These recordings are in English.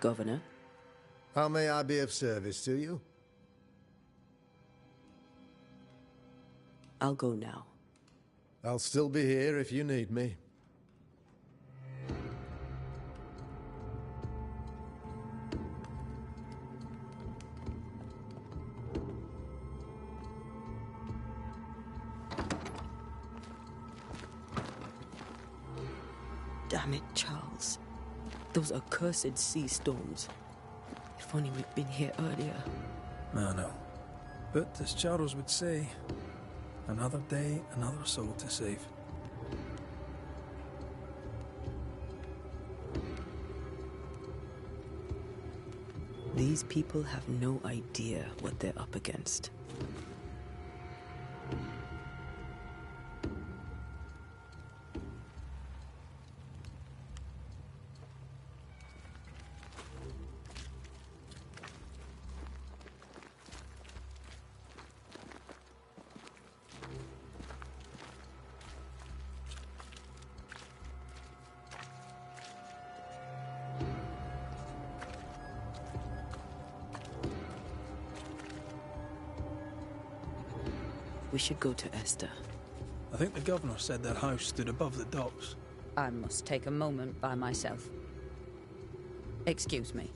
Governor? How may I be of service to you? I'll go now. I'll still be here if you need me. Damn it, Charles. Those accursed sea storms. If only we'd been here earlier. I know. But as Charles would say, another day, another soul to save. These people have no idea what they're up against. We should go to Esther. I think the governor said their house stood above the docks. I must take a moment by myself. Excuse me.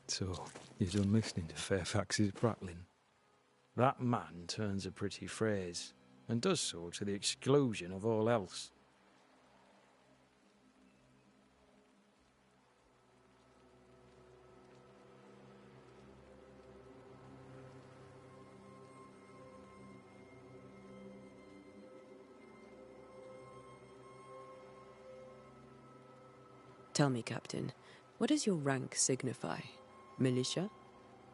So, you're done listening to Fairfax's prattling? That man turns a pretty phrase, and does so to the exclusion of all else. Tell me, Captain, what does your rank signify? Militia?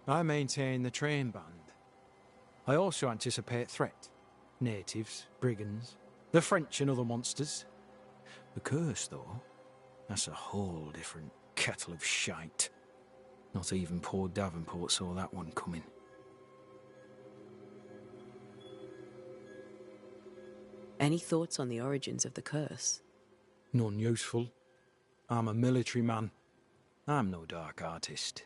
I maintain the train band. I also anticipate threat. Natives, brigands, the French and other monsters. The curse, though, that's a whole different kettle of shite. Not even poor Davenport saw that one coming. Any thoughts on the origins of the curse? None useful. I'm a military man. I'm no dark artist.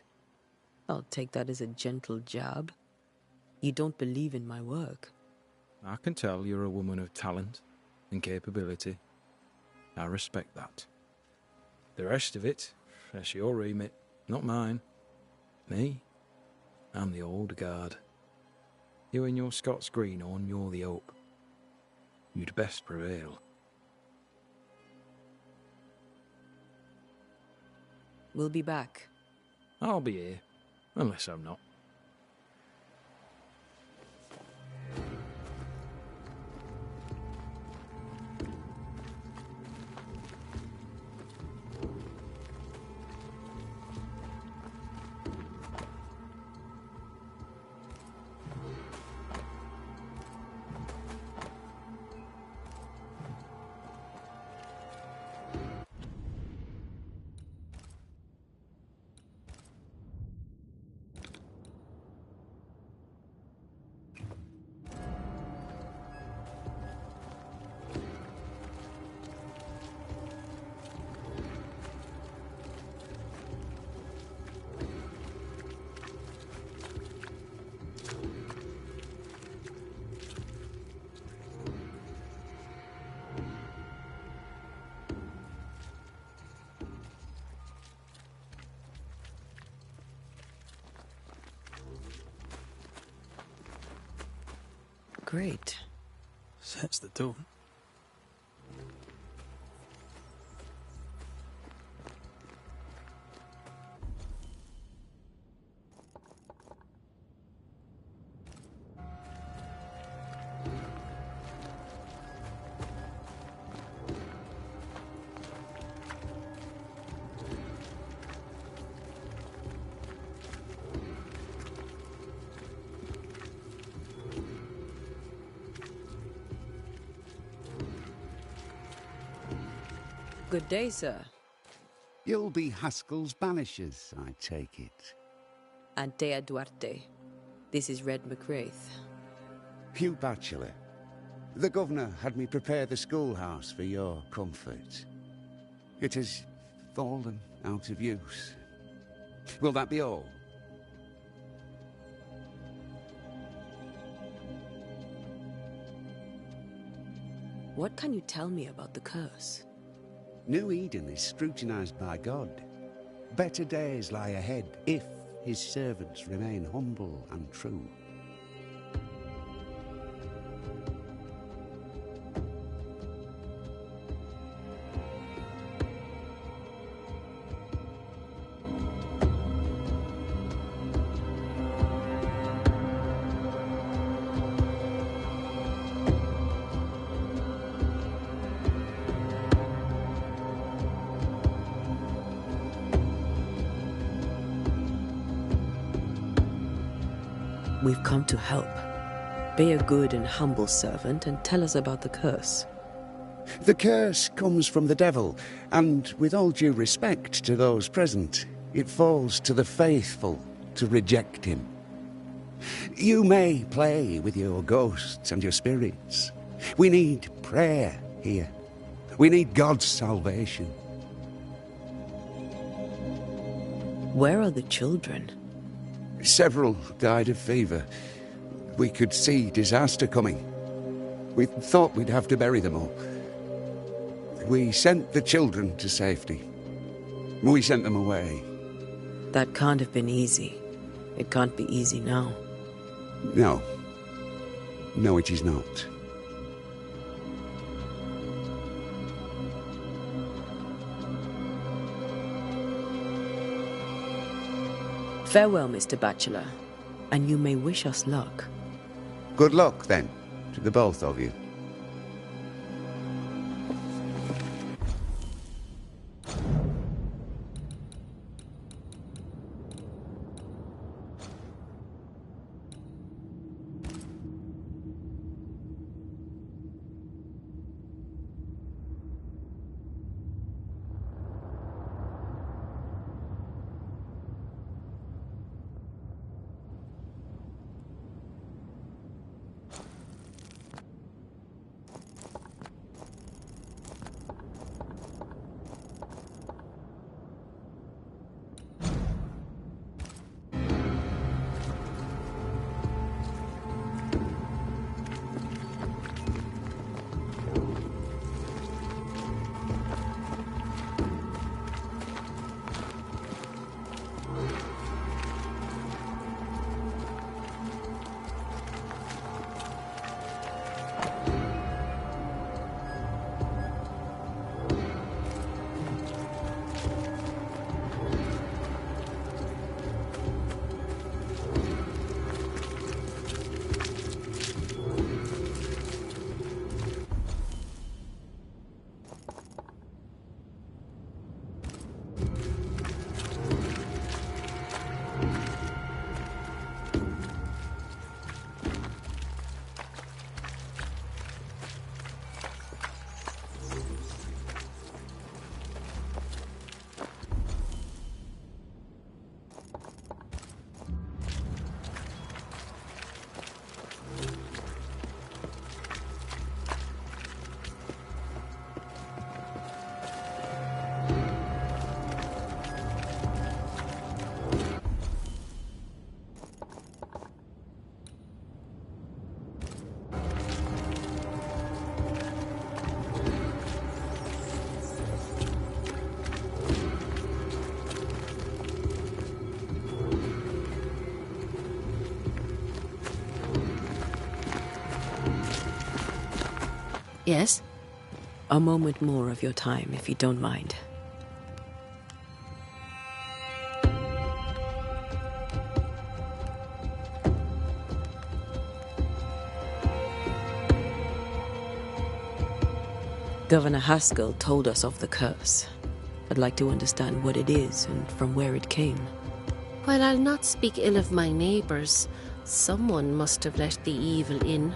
I'll take that as a gentle jab. You don't believe in my work. I can tell you're a woman of talent and capability. I respect that. The rest of it, that's your remit, not mine. Me? I'm the old guard. You and your Scots greenhorn, you're the hope. You'd best prevail. We'll be back. I'll be here, unless I'm not. great. Sets the tone. Good day, sir. You'll be Haskell's Banishers, I take it. Antea Duarte. This is Red McWraith. Hugh Bachelor. The governor had me prepare the schoolhouse for your comfort. It has fallen out of use. Will that be all? What can you tell me about the curse? New Eden is scrutinized by God. Better days lie ahead if his servants remain humble and true. We've come to help. Be a good and humble servant and tell us about the curse. The curse comes from the devil, and with all due respect to those present, it falls to the faithful to reject him. You may play with your ghosts and your spirits. We need prayer here. We need God's salvation. Where are the children? Several died of fever. We could see disaster coming. We thought we'd have to bury them all. We sent the children to safety. We sent them away. That can't have been easy. It can't be easy now. No. No, it is not. Farewell, Mr. Bachelor, and you may wish us luck. Good luck, then, to the both of you. Yes? A moment more of your time, if you don't mind. Governor Haskell told us of the curse. I'd like to understand what it is and from where it came. While I'll not speak ill of my neighbours, someone must have let the evil in.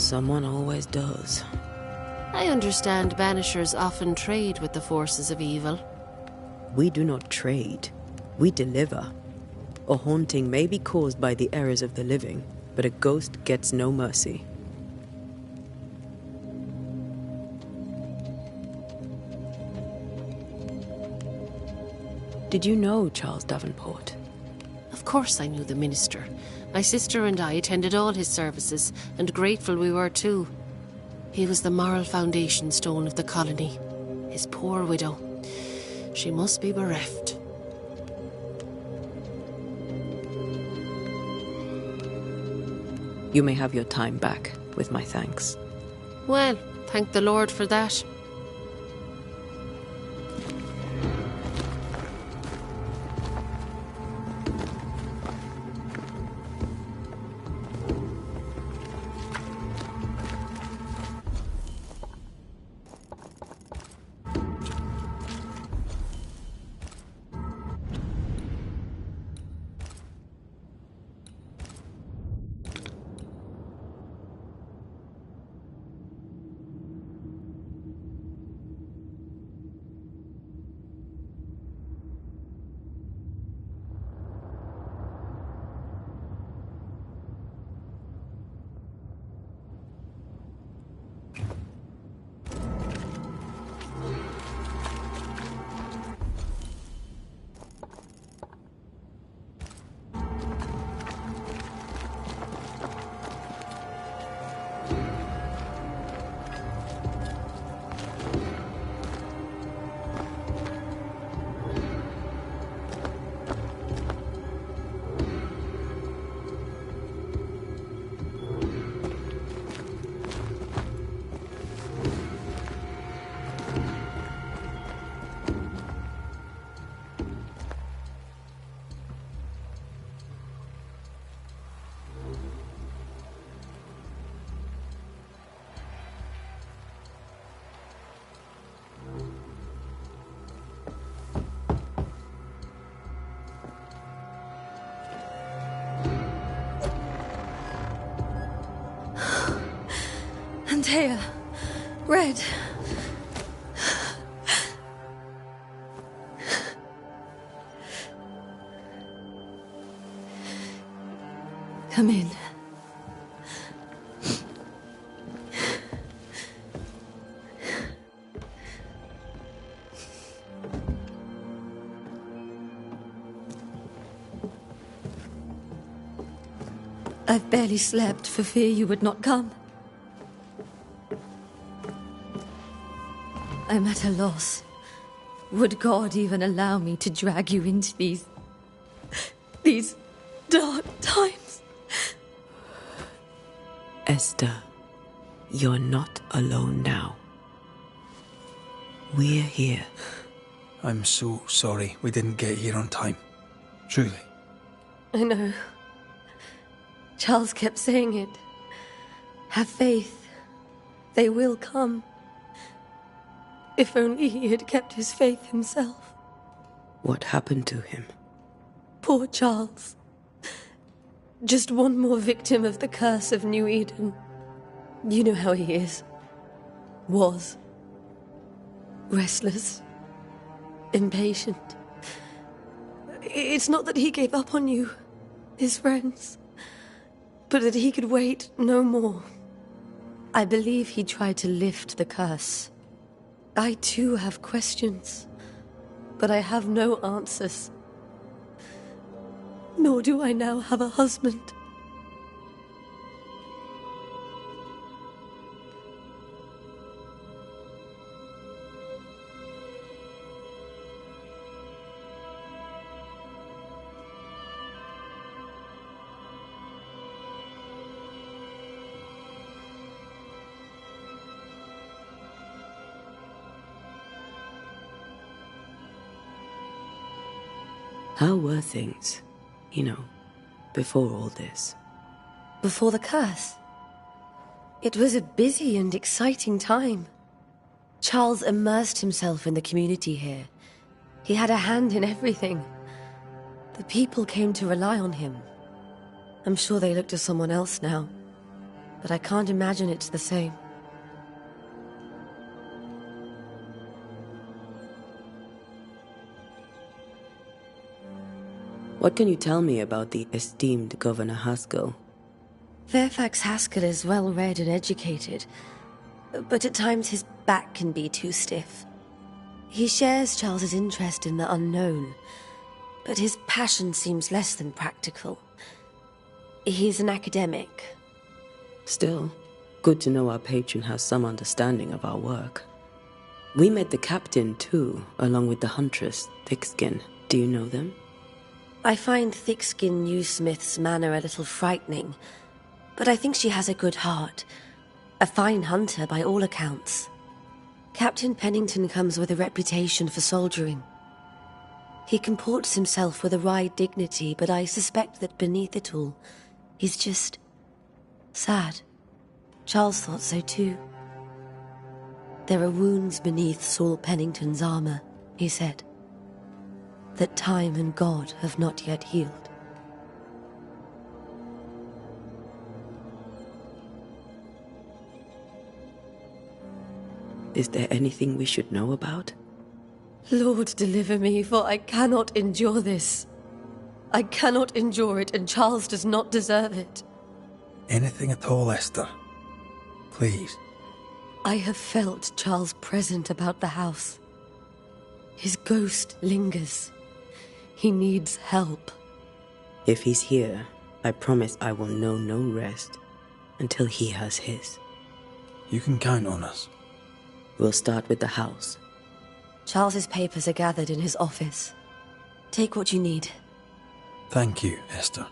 Someone always does. I understand Banishers often trade with the forces of evil. We do not trade. We deliver. A haunting may be caused by the errors of the living, but a ghost gets no mercy. Did you know Charles Davenport? Of course I knew the minister. My sister and I attended all his services, and grateful we were too. He was the moral foundation stone of the colony. His poor widow. She must be bereft. You may have your time back, with my thanks. Well, thank the Lord for that. Antea. Red. Come in. I've barely slept for fear you would not come. I'm at a loss. Would God even allow me to drag you into these dark times? Esther, you're not alone now. We're here. I'm so sorry we didn't get here on time. Truly. I know. Charles kept saying it. Have faith. They will come. If only he had kept his faith himself. What happened to him? Poor Charles. Just one more victim of the curse of New Eden. You know how he is. Was. Restless. Impatient. It's not that he gave up on you, his friends, but that he could wait no more. I believe he tried to lift the curse. I too have questions, but I have no answers. Nor do I now have a husband. How were things, before all this? Before the curse? It was a busy and exciting time. Charles immersed himself in the community here. He had a hand in everything. The people came to rely on him. I'm sure they look to someone else now, but I can't imagine it's the same. What can you tell me about the esteemed Governor Haskell? Fairfax Haskell is well read and educated, but at times his back can be too stiff. He shares Charles's interest in the unknown, but his passion seems less than practical. He's an academic. Still, good to know our patron has some understanding of our work. We met the captain too, along with the huntress, Thickskin. Do you know them? I find Thickskin Newsmith's manner a little frightening, but I think she has a good heart. A fine hunter by all accounts. Captain Pennington comes with a reputation for soldiering. He comports himself with a wry dignity, but I suspect that beneath it all, he's just sad. Charles thought so too. There are wounds beneath Saul Pennington's armor, he said, that time and God have not yet healed. Is there anything we should know about? Lord, deliver me, for I cannot endure this. I cannot endure it, and Charles does not deserve it. Anything at all, Esther. Please. I have felt Charles present about the house. His ghost lingers. He needs help. If he's here, I promise I will know no rest until he has his. You can count on us. We'll start with the house. Charles's papers are gathered in his office. Take what you need. Thank you, Esther.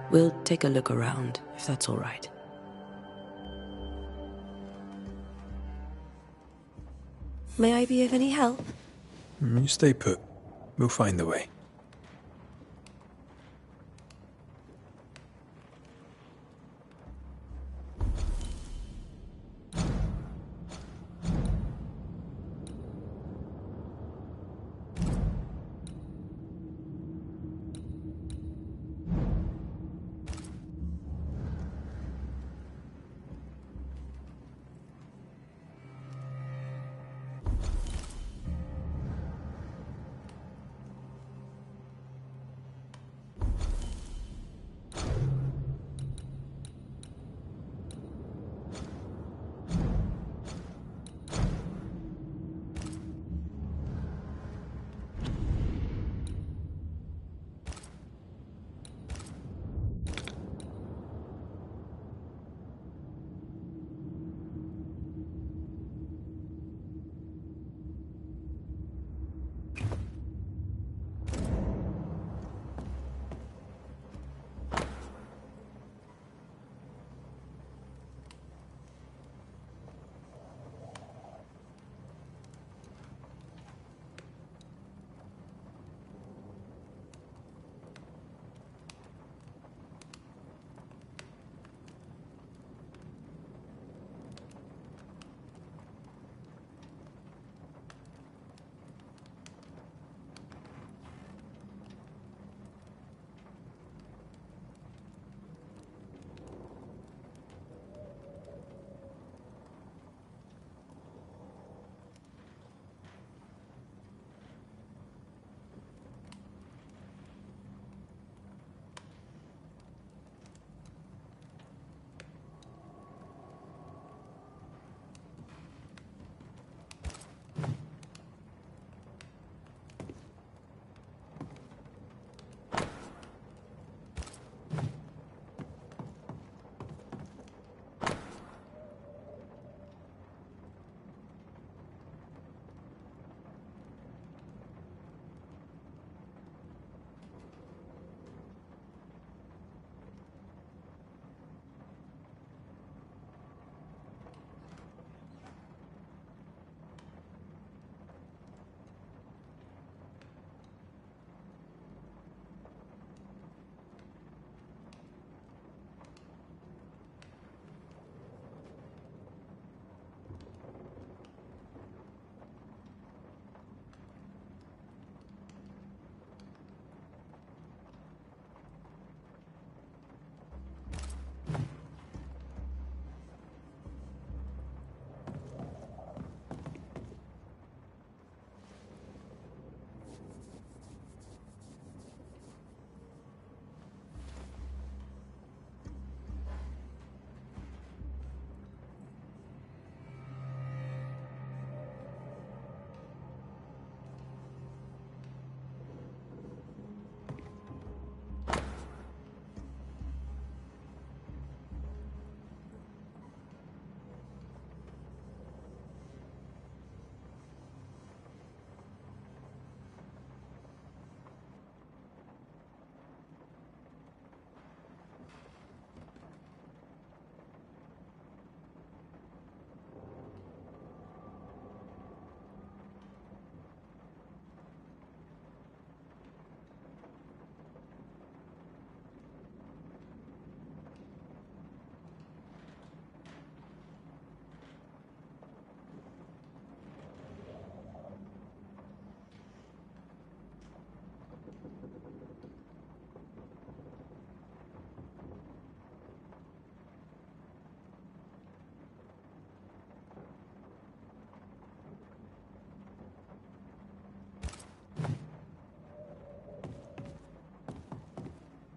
We'll take a look around, if that's all right. May I be of any help? You stay put. We'll find a way.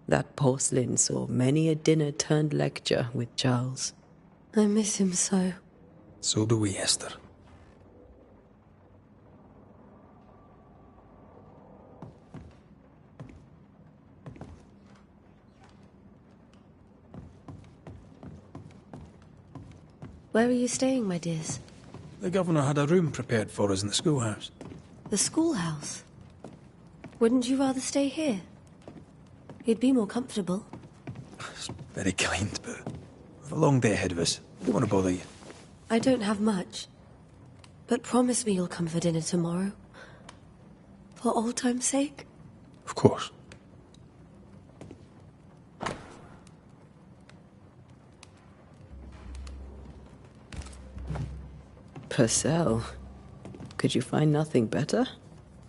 That porcelain saw many a dinner-turned-lecture with Charles. I miss him so. So do we, Esther. Where are you staying, my dears? The governor had a room prepared for us in the schoolhouse. The schoolhouse? Wouldn't you rather stay here? You'd be more comfortable. It's very kind, but we've a long day ahead of us. Don't want to bother you. I don't have much. But promise me you'll come for dinner tomorrow. For old time's sake. Of course. Purcell, could you find nothing better?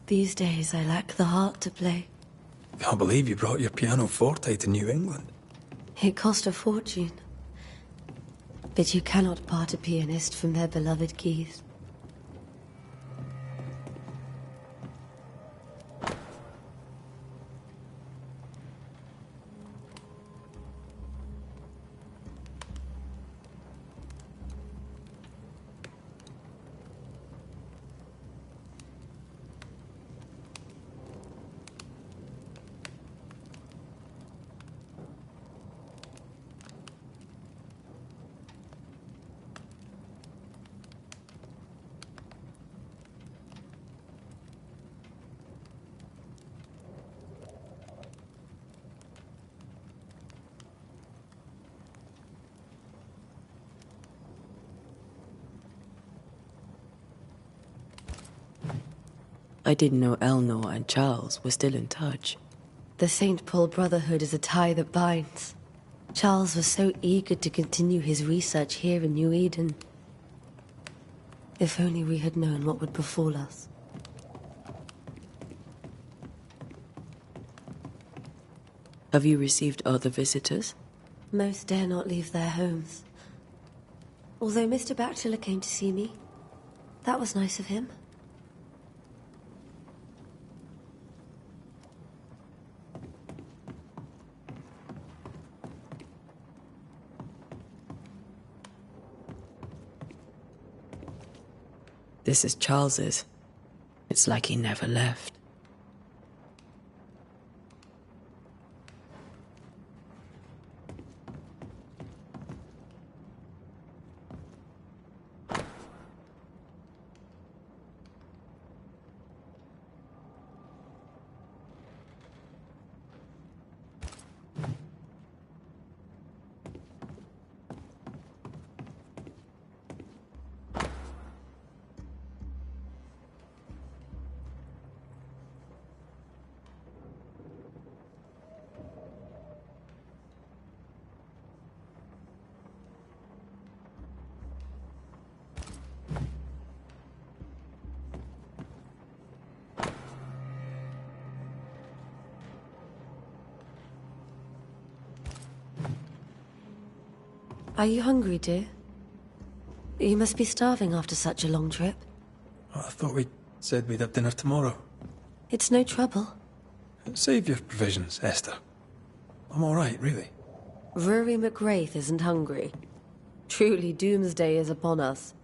These days I lack the heart to play. Can't believe you brought your pianoforte to New England. It cost a fortune. But you cannot part a pianist from their beloved keys. I didn't know Eleanor and Charles were still in touch. The St. Paul Brotherhood is a tie that binds. Charles was so eager to continue his research here in New Eden. If only we had known what would befall us. Have you received other visitors? Most dare not leave their homes. Although Mr. Bachelor came to see me. That was nice of him. This is Charles's. It's like he never left. Are you hungry, dear? You must be starving after such a long trip. Oh, I thought we said we'd have dinner tomorrow. It's no trouble. Save your provisions, Esther. I'm all right, really. Rory McGrath isn't hungry. Truly, doomsday is upon us.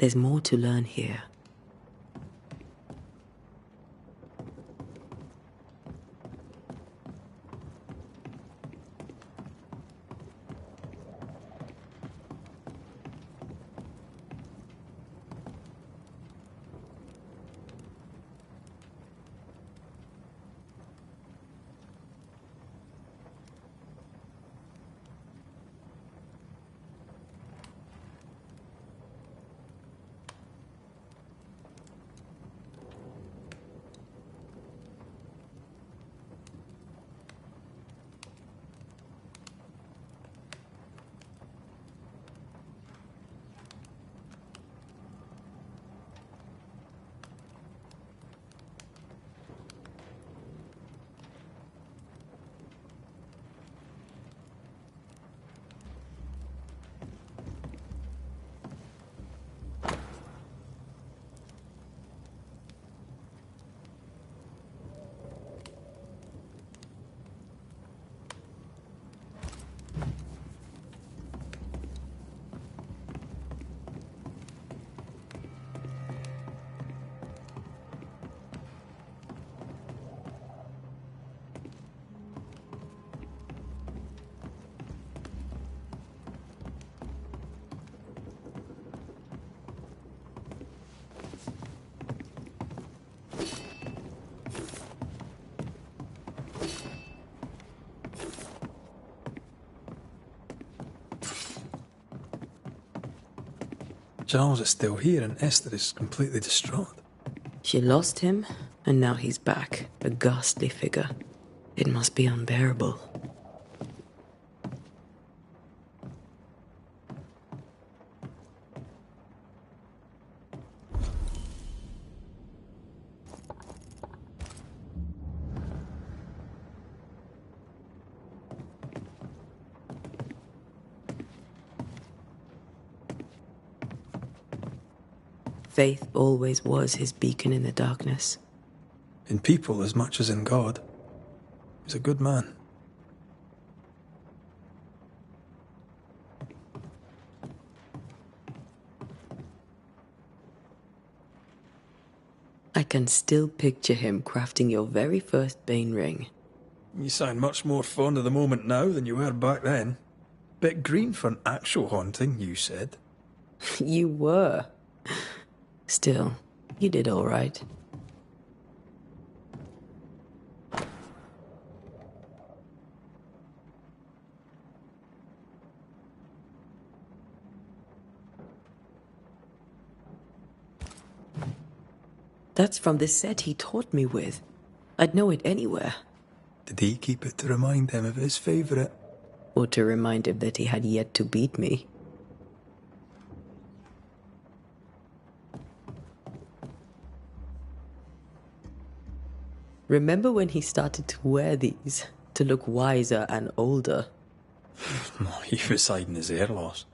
There's more to learn here. Charles is still here and Esther is completely distraught. She lost him, and now he's back, a ghastly figure. It must be unbearable. Faith always was his beacon in the darkness. In people as much as in God. He's a good man. I can still picture him crafting your very first Bane ring. You sound much more fond of the moment now than you were back then. Bit green for an actual haunting, you said. You were. Still, you did all right. That's from the set he taught me with. I'd know it anywhere. Did he keep it to remind him of his favourite? Or to remind him that he had yet to beat me. Remember when he started to wear these to look wiser and older? He was hiding his hair loss.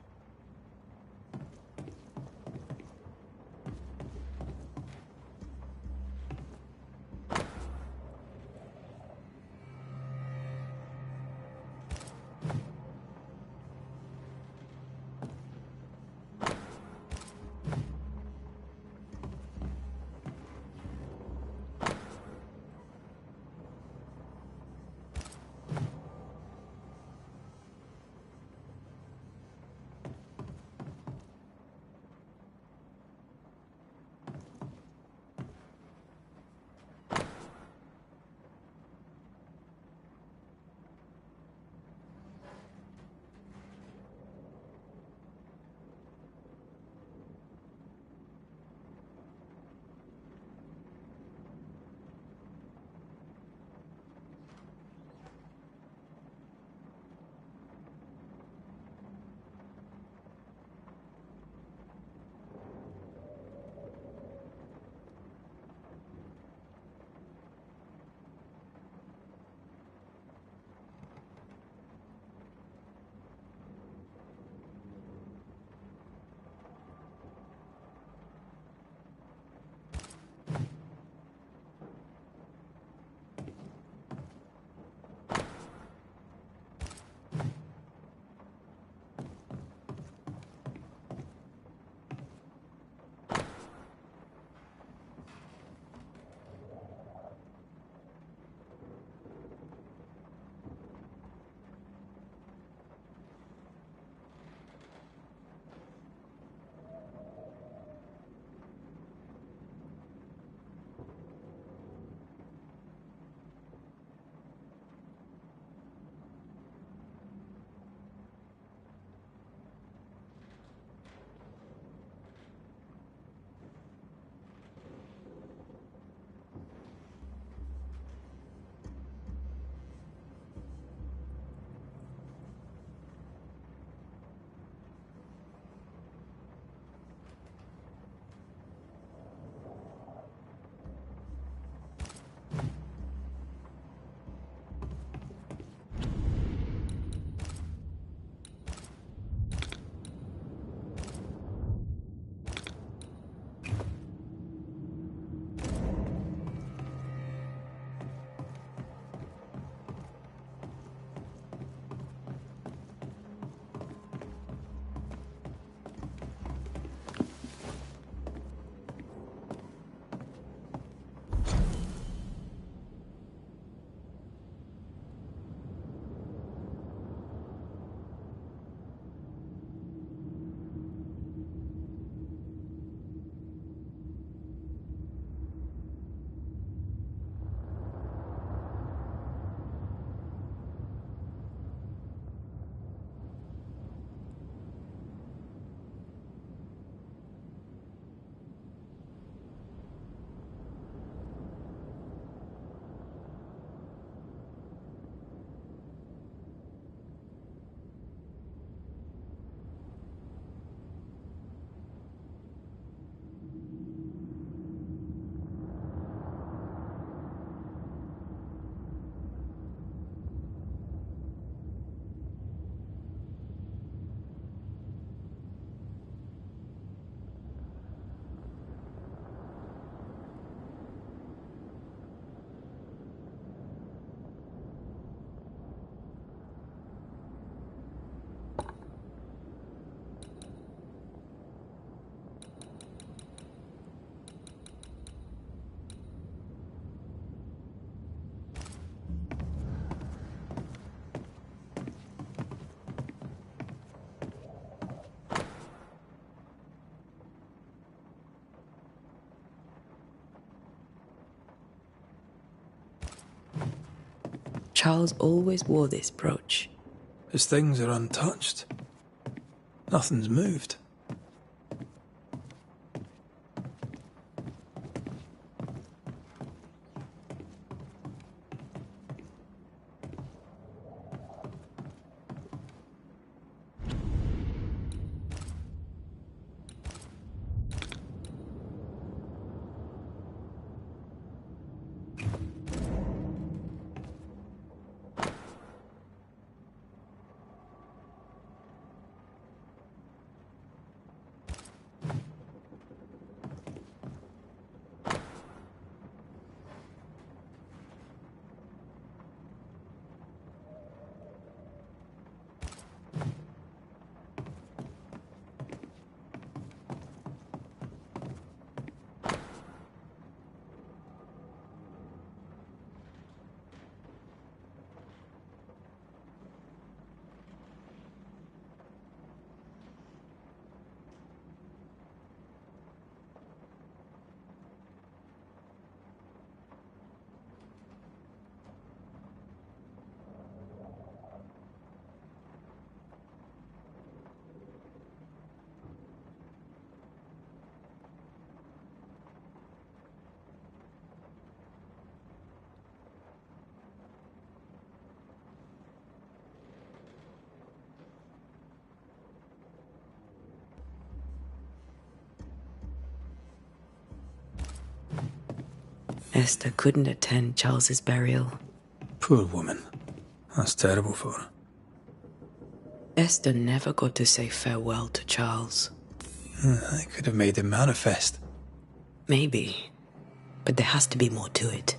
Charles always wore this brooch. His things are untouched. Nothing's moved. Esther couldn't attend Charles's burial. Poor woman. That's terrible for her. Esther never got to say farewell to Charles. I could have made him manifest. Maybe, but there has to be more to it.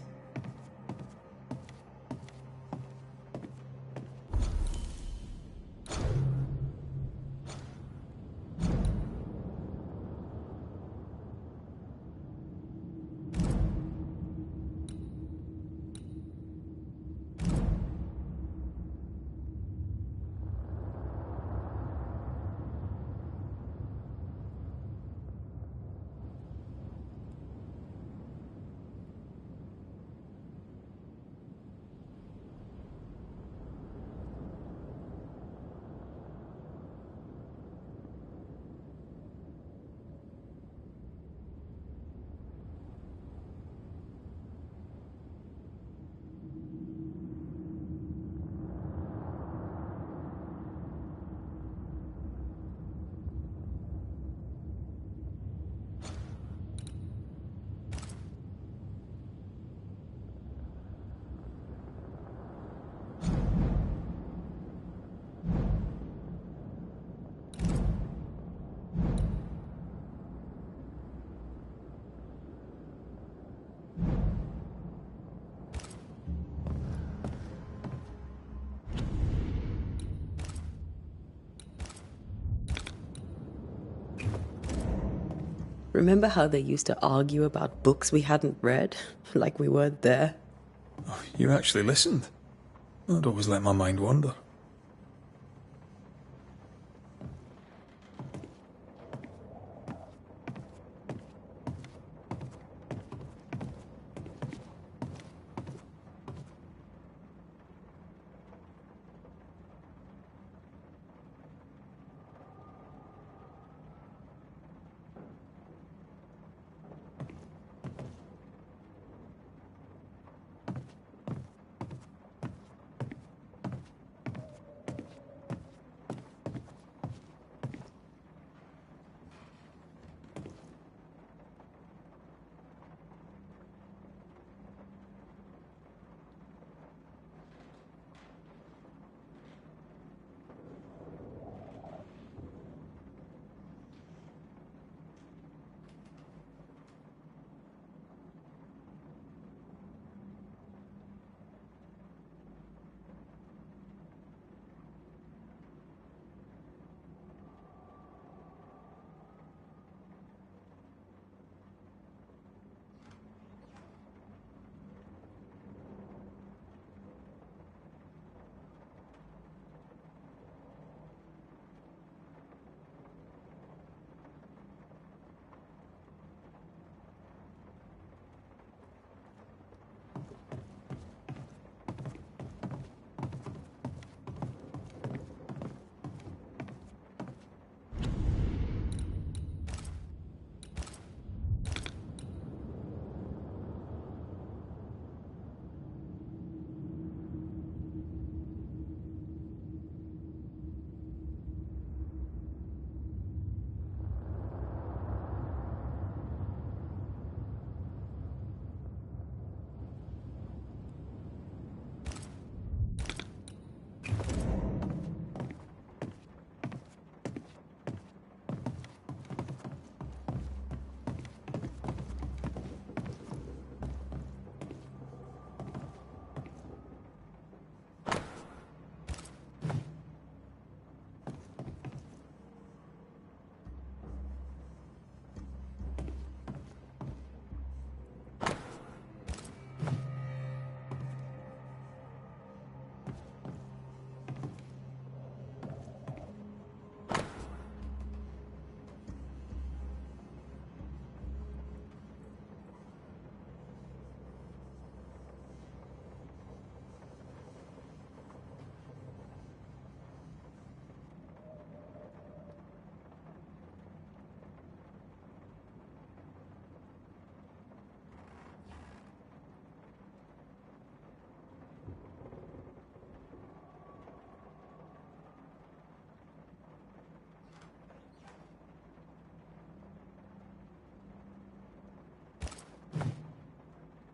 Remember how they used to argue about books we hadn't read? Like we weren't there? Oh, you actually listened? I'd always let my mind wander.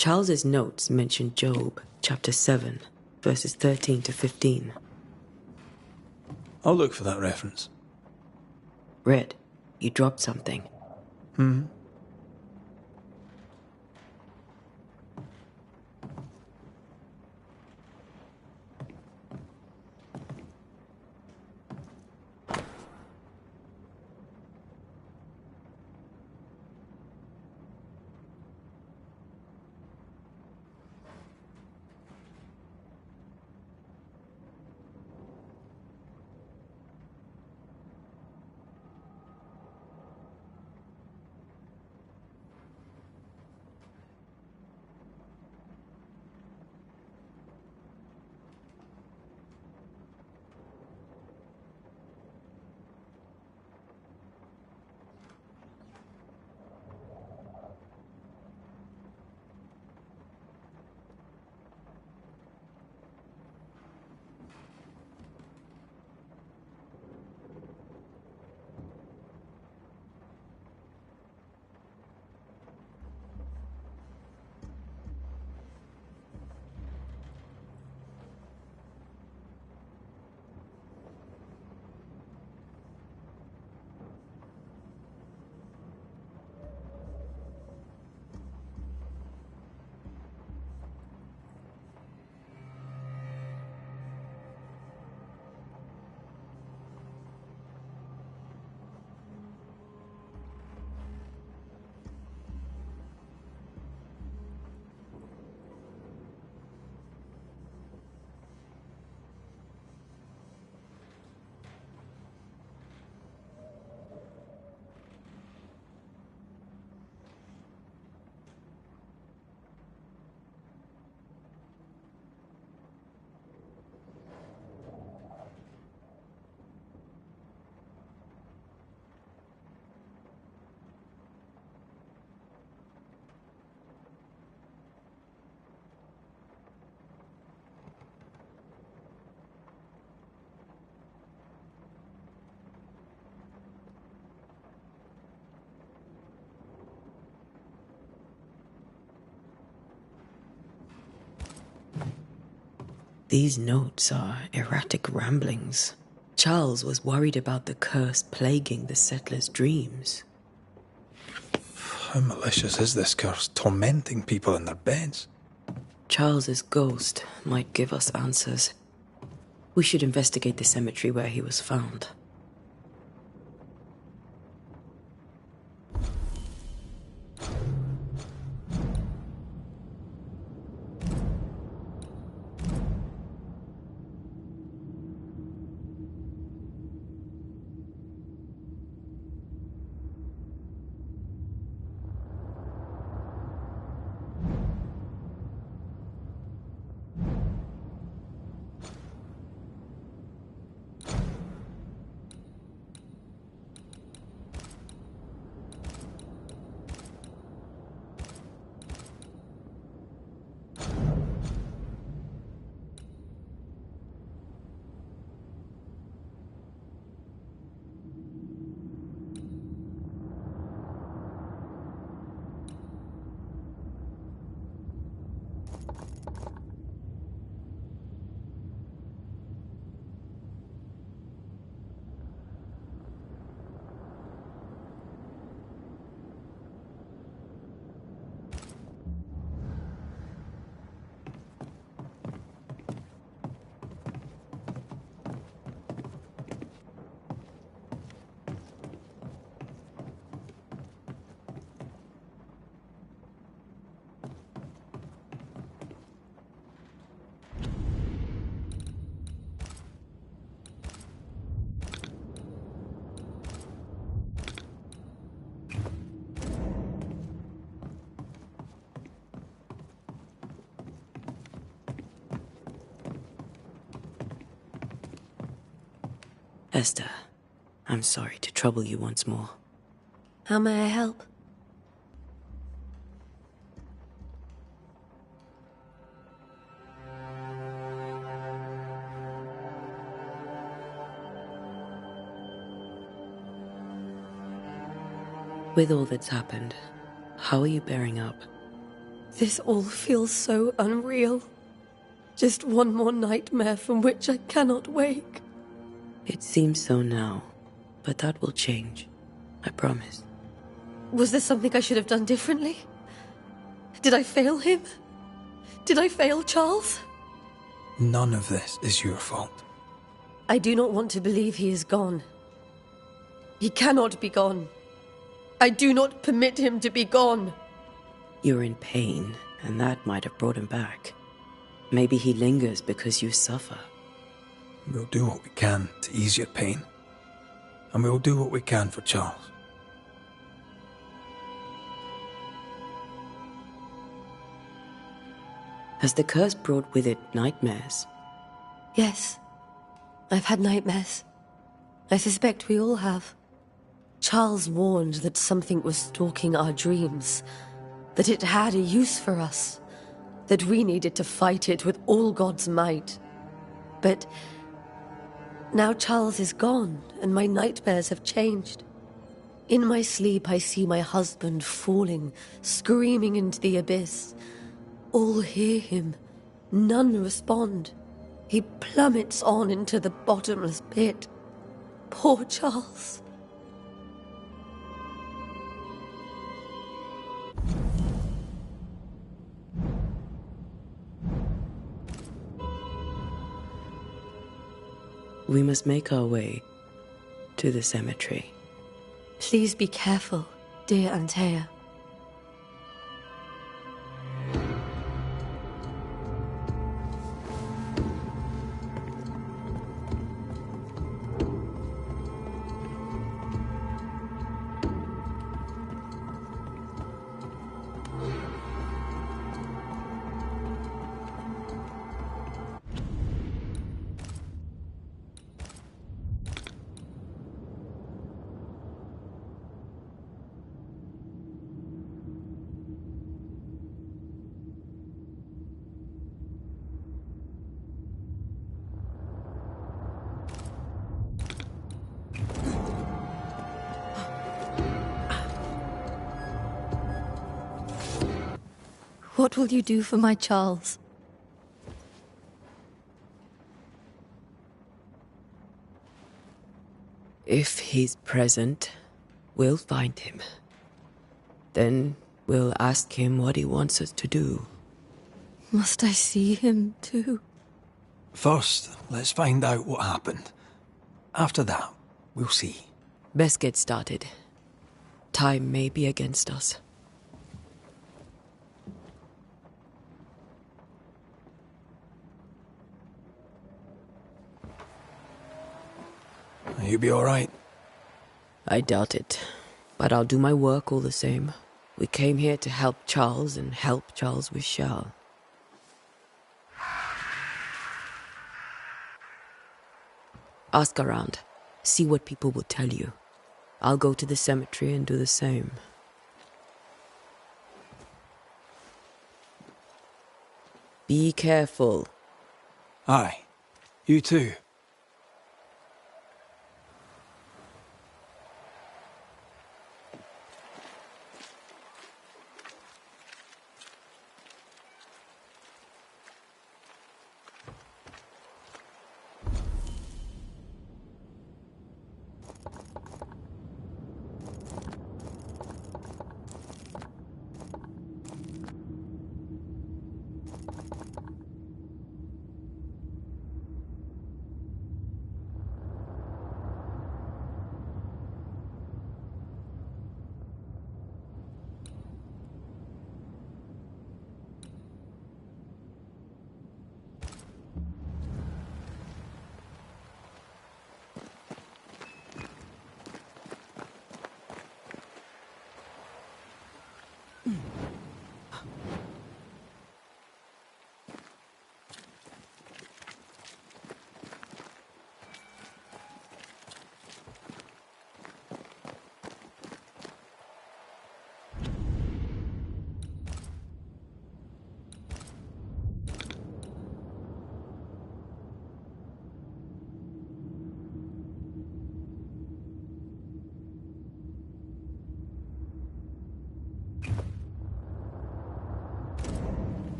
Charles's notes mention Job, chapter 7, verses 13 to 15. I'll look for that reference. Red, you dropped something. These notes are erratic ramblings. Charles was worried about the curse plaguing the settlers' dreams. How malicious is this curse, tormenting people in their beds? Charles's ghost might give us answers. We should investigate the cemetery where he was found. Esther, I'm sorry to trouble you once more. How may I help? With all that's happened, how are you bearing up? This all feels so unreal. Just one more nightmare from which I cannot wake. It seems so now, but that will change. I promise. Was there something I should have done differently? Did I fail him? Did I fail Charles? None of this is your fault. I do not want to believe he is gone. He cannot be gone. I do not permit him to be gone. You're in pain, and that might have brought him back. Maybe he lingers because you suffer. We'll do what we can to ease your pain. And we'll do what we can for Charles. Has the curse brought with it nightmares? Yes. I've had nightmares. I suspect we all have. Charles warned that something was stalking our dreams, that it had a use for us, that we needed to fight it with all God's might. But now Charles is gone, and my nightmares have changed. In my sleep, I see my husband falling, screaming into the abyss. All hear him. None respond. He plummets on into the bottomless pit. Poor Charles. We must make our way to the cemetery. Please be careful, dear Antea. What will you do for my Charles? If he's present, we'll find him. Then we'll ask him what he wants us to do. Must I see him too? First, let's find out what happened. After that, we'll see. Best get started. Time may be against us. You'll be all right. I doubt it, but I'll do my work all the same. We came here to help Charles, and help Charles we shall. Ask around. See what people will tell you. I'll go to the cemetery and do the same. Be careful. Aye. You too.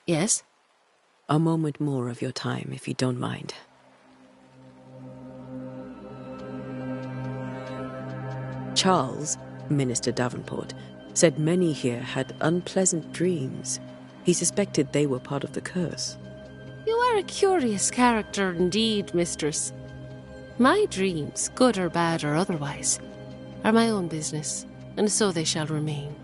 Yes? A moment more of your time, if you don't mind. Charles, Minister Davenport, said many here had unpleasant dreams. He suspected they were part of the curse. You are a curious character indeed, mistress. My dreams, good or bad or otherwise, are my own business, and so they shall remain.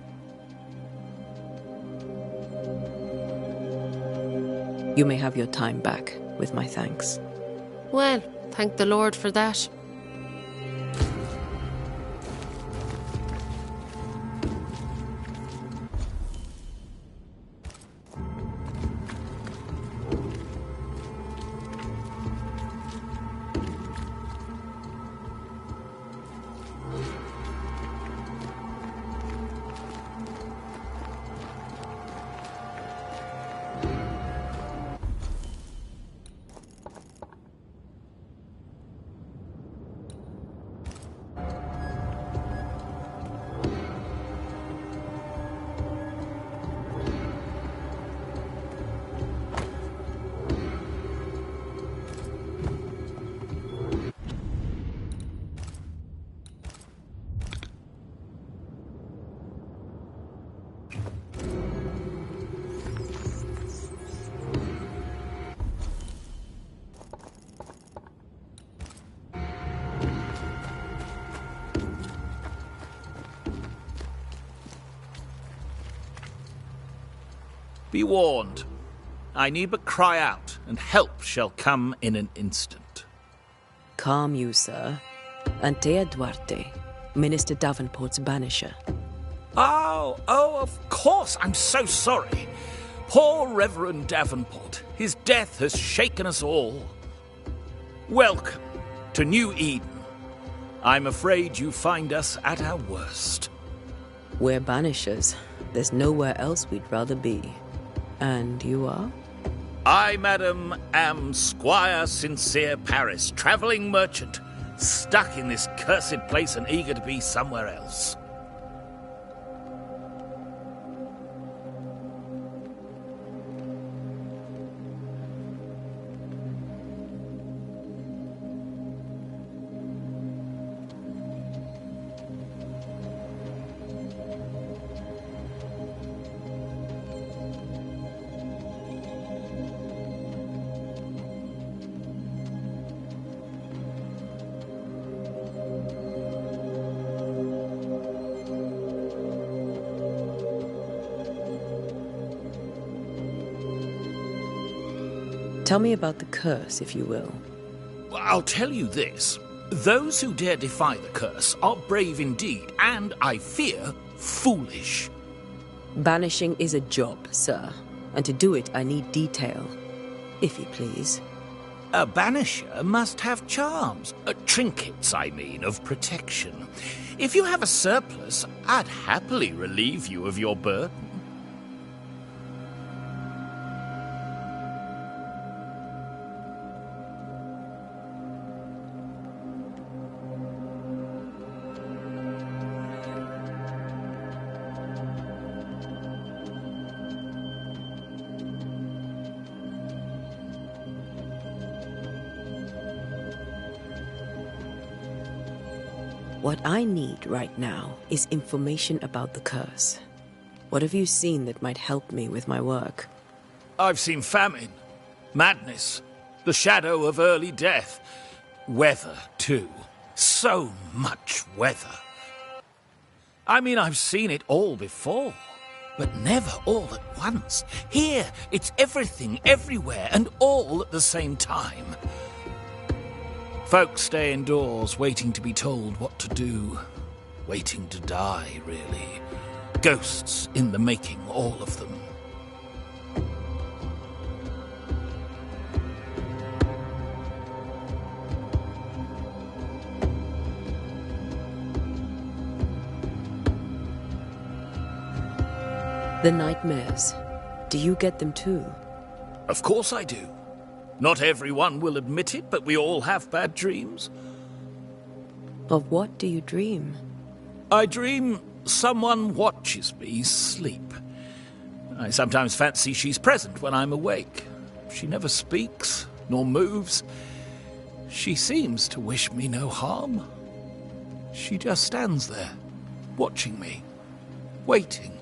You may have your time back, with my thanks. Well, thank the Lord for that. Be warned. I need but cry out, and help shall come in an instant. Calm you, sir. Antea Duarte, Minister Davenport's banisher. Oh, of course. I'm so sorry. Poor Reverend Davenport. His death has shaken us all. Welcome to New Eden. I'm afraid you find us at our worst. We're banishers. There's nowhere else we'd rather be. And you are? I, madam, am Squire Sincere Paris, travelling merchant, stuck in this cursed place and eager to be somewhere else. Tell me about the curse, if you will. I'll tell you this. Those who dare defy the curse are brave indeed, and, I fear, foolish. Banishing is a job, sir. And to do it, I need detail. If you please. A banisher must have charms. Trinkets, I mean, of protection. If you have a surplus, I'd happily relieve you of your burden. What I need right now is information about the curse. What have you seen that might help me with my work? I've seen famine, madness, the shadow of early death. Weather, too. So much weather. I mean, I've seen it all before, but never all at once. Here, it's everything, everywhere, and all at the same time. Folks stay indoors, waiting to be told what to do. Waiting to die, really. Ghosts in the making, all of them. The nightmares. Do you get them too? Of course I do. Not everyone will admit it, but we all have bad dreams. Of what do you dream? I dream someone watches me sleep. I sometimes fancy she's present when I'm awake. She never speaks, nor moves. She seems to wish me no harm. She just stands there, watching me, waiting,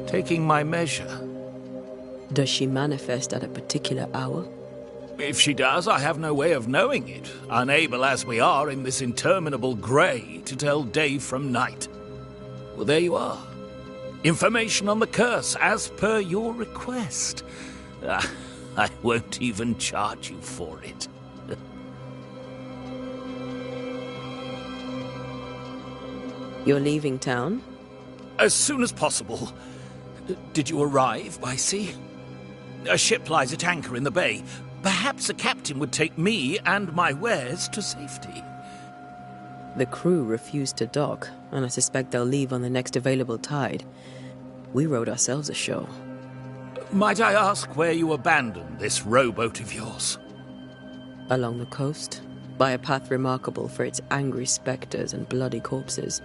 taking my measure. Does she manifest at a particular hour? If she does, I have no way of knowing it, unable as we are in this interminable grey to tell day from night. Well, there you are. Information on the curse, as per your request. I won't even charge you for it. You're leaving town? As soon as possible. Did you arrive by sea? A ship lies at anchor in the bay. Perhaps a captain would take me and my wares to safety. The crew refused to dock, and I suspect they'll leave on the next available tide. We rode ourselves ashore. Might I ask where you abandoned this rowboat of yours? Along the coast, by a path remarkable for its angry spectres and bloody corpses.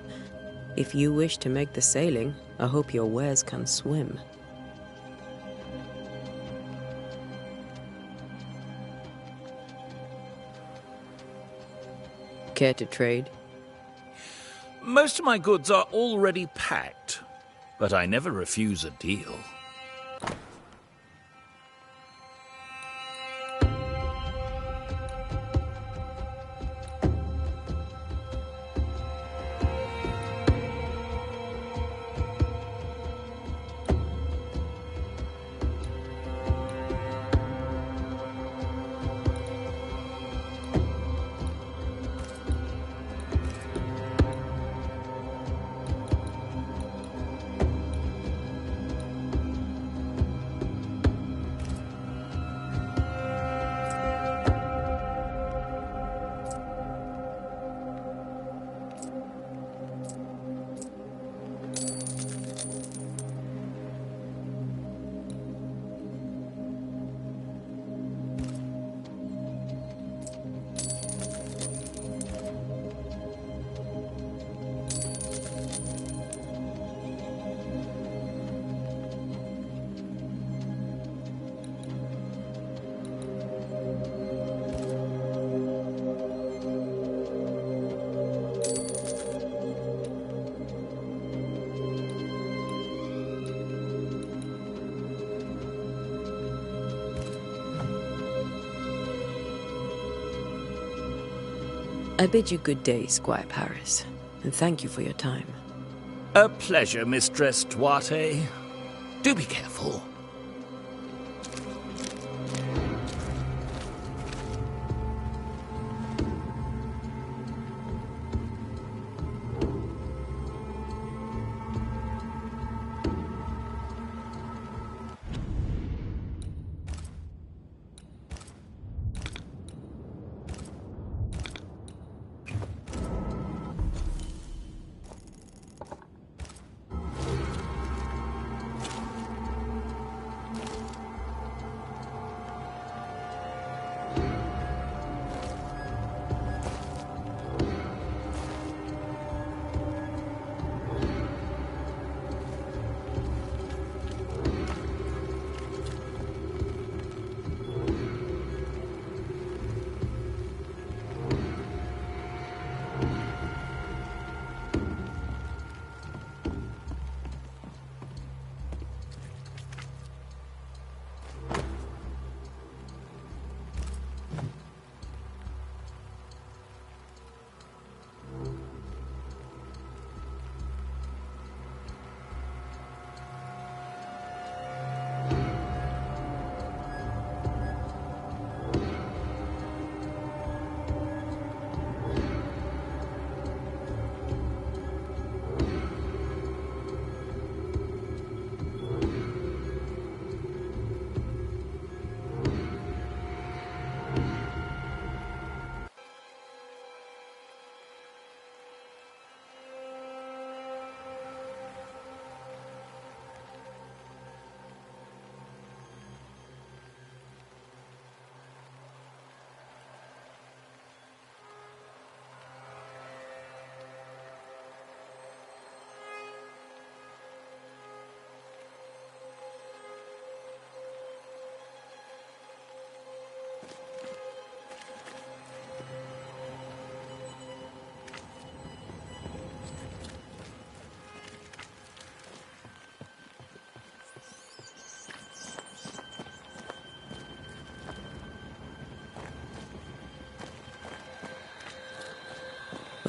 If you wish to make the sailing, I hope your wares can swim. Care to trade? Most of my goods are already packed, but I never refuse a deal. I bid you good day, Squire Paris, and thank you for your time. A pleasure, Mistress Duarte. Do be careful.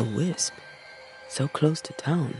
A wisp, so close to town.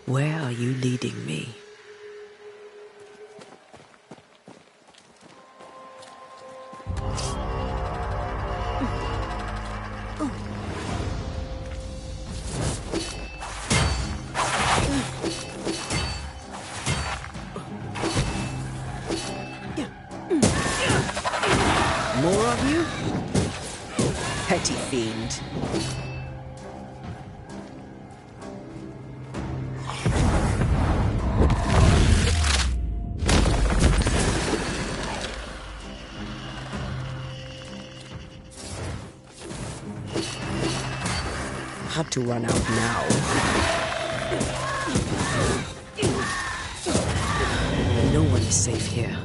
Where are you leading me? More of you? Petty fiend. Had to run out now. No one is safe here.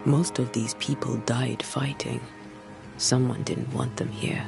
Most of these people died fighting. Someone didn't want them here.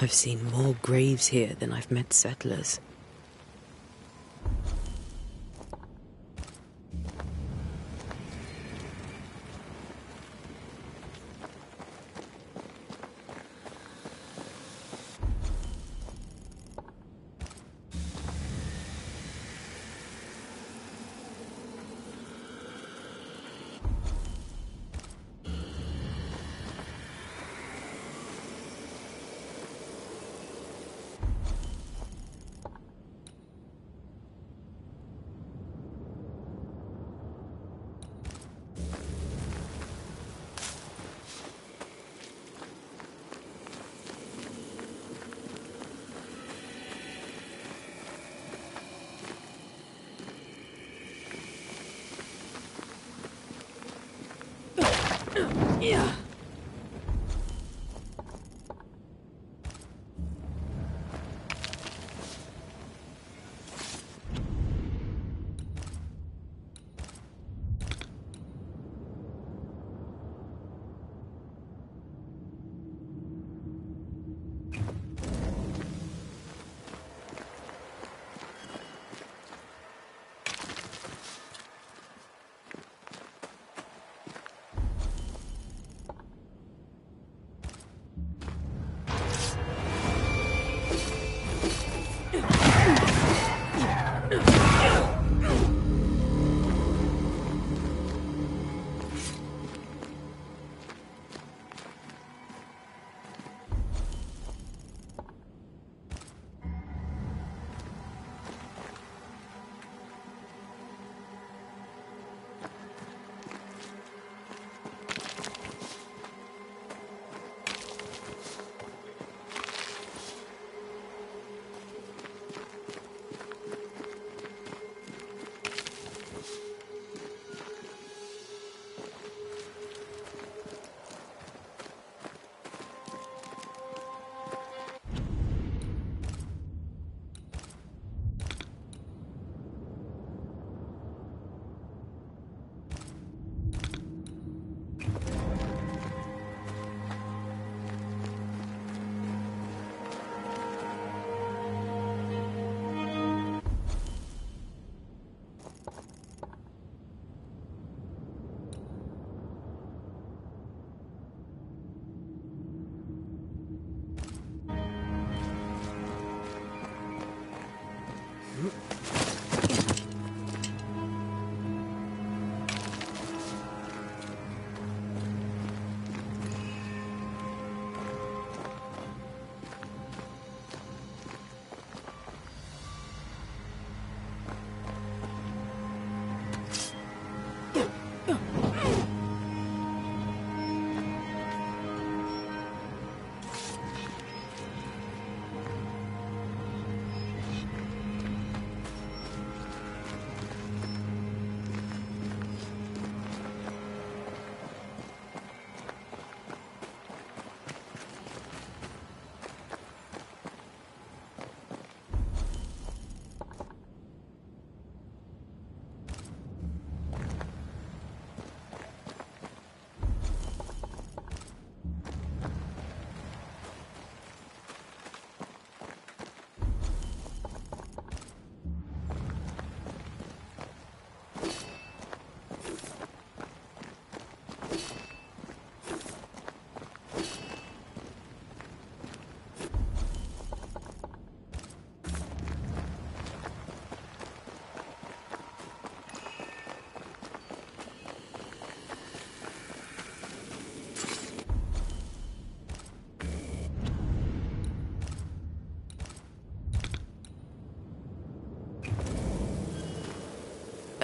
I've seen more graves here than I've met settlers.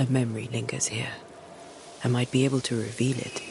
A memory lingers here. I might be able to reveal it.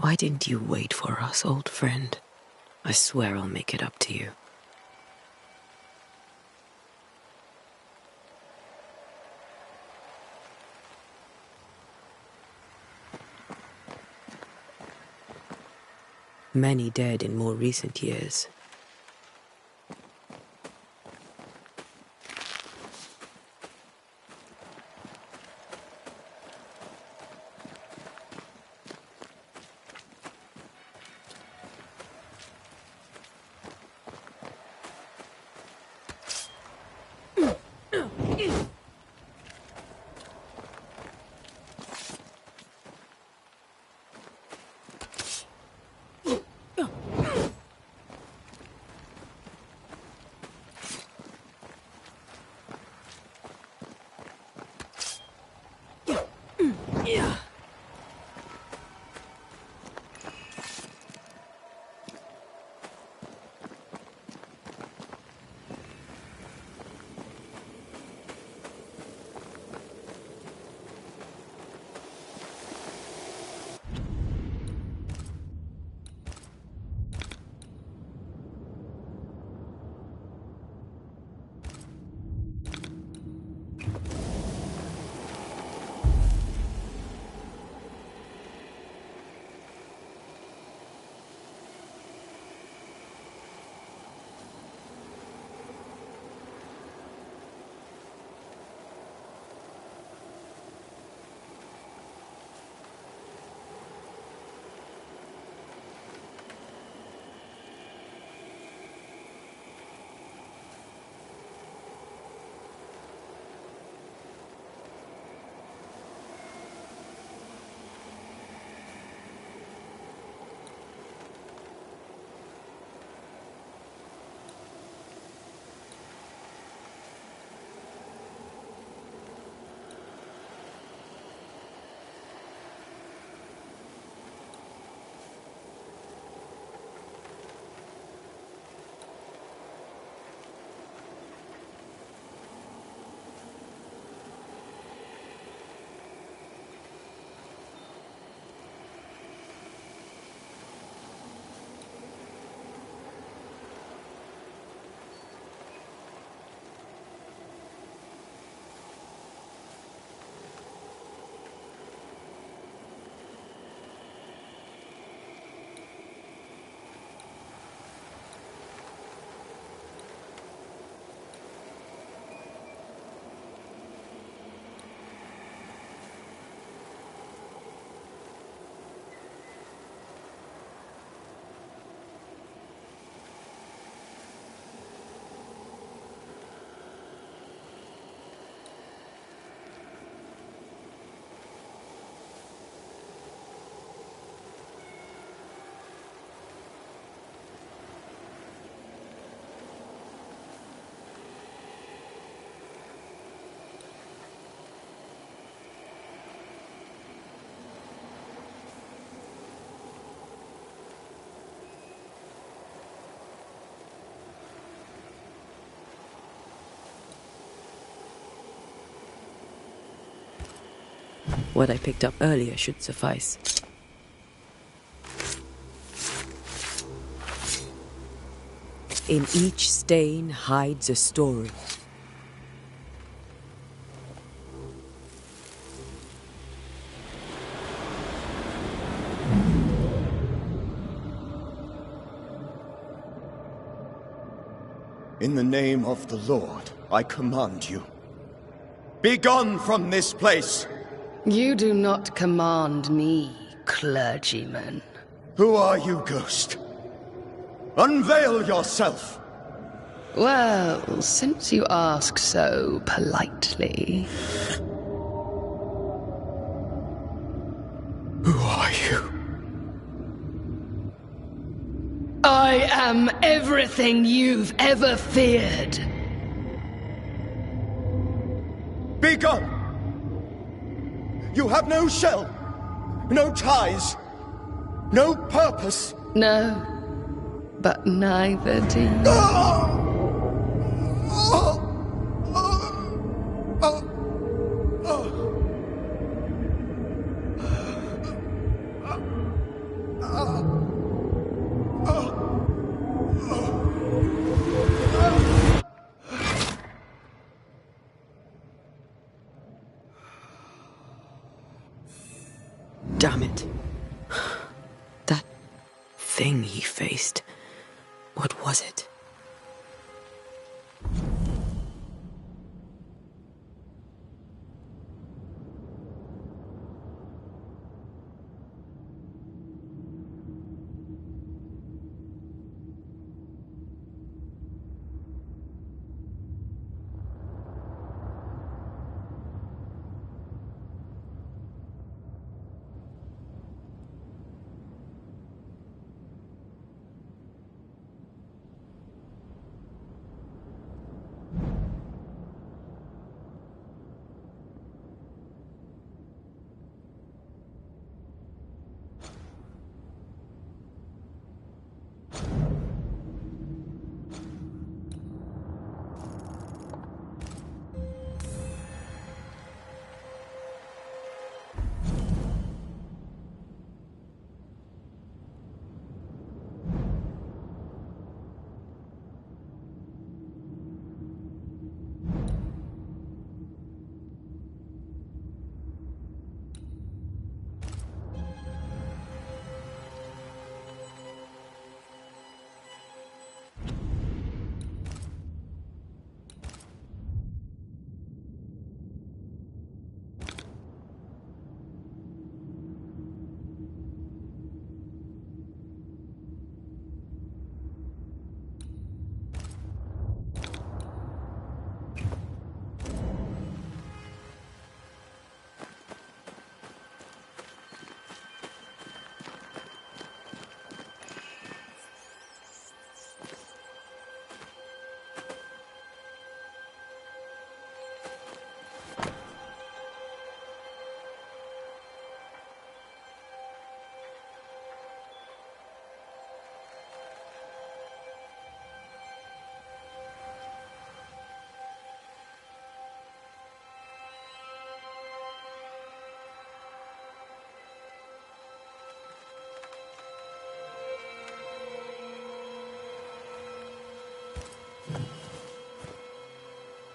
Why didn't you wait for us, old friend? I swear I'll make it up to you. Many dead in more recent years. What I picked up earlier should suffice. In each stain hides a story. In the name of the Lord, I command you. Be gone from this place! You do not command me, clergyman. Who are you, ghost? Unveil yourself! Well, since you ask so politely... Who are you? I am everything you've ever feared. Be gone! You have no shell, no ties, no purpose. No, but neither do you. Damn it. That thing he faced. What was it?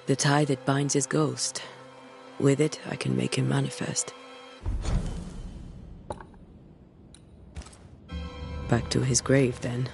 The tie that binds his ghost. With it, I can make him manifest. Back to his grave, then.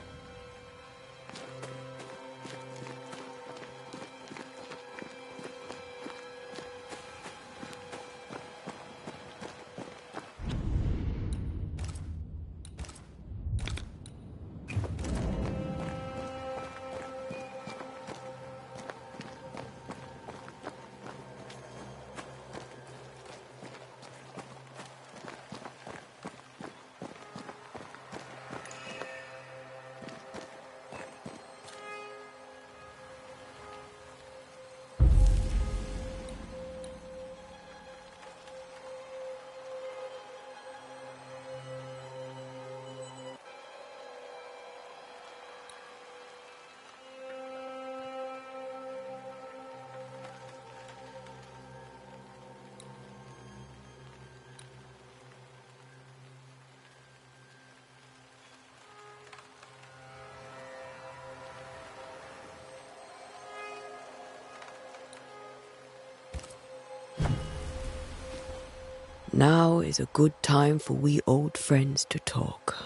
Now is a good time for we old friends to talk.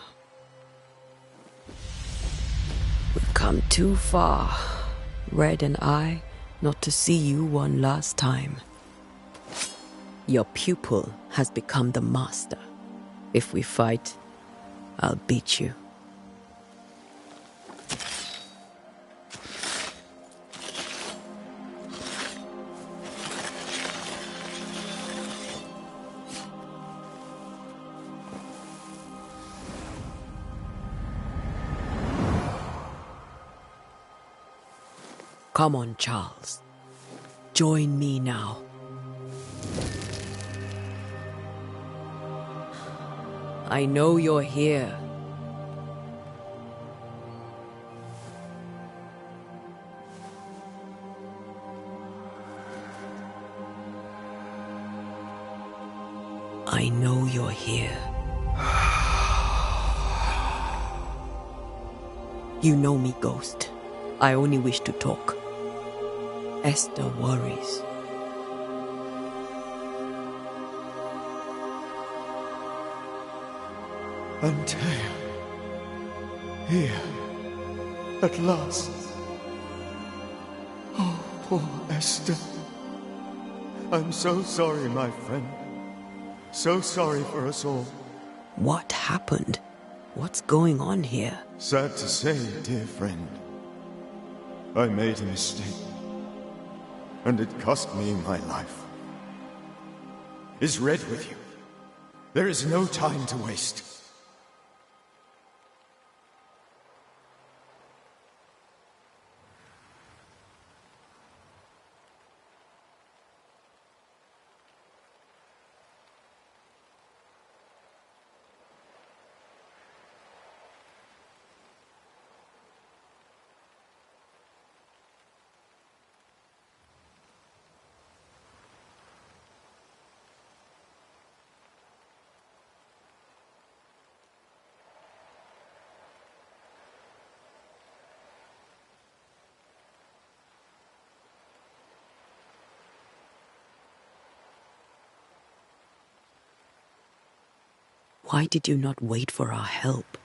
We've come too far, Red and I, not to see you one last time. Your pupil has become the master. If we fight, I'll beat you. Come on, Charles. Join me now. I know you're here. I know you're here. You know me, Ghost. I only wish to talk. Esther worries. Antea. Here. At last. Oh, poor Esther. I'm so sorry, my friend. So sorry for us all. What happened? What's going on here? Sad to say, dear friend. I made a mistake. And it cost me my life. Is Red with you? There is no time to waste. Why did you not wait for our help?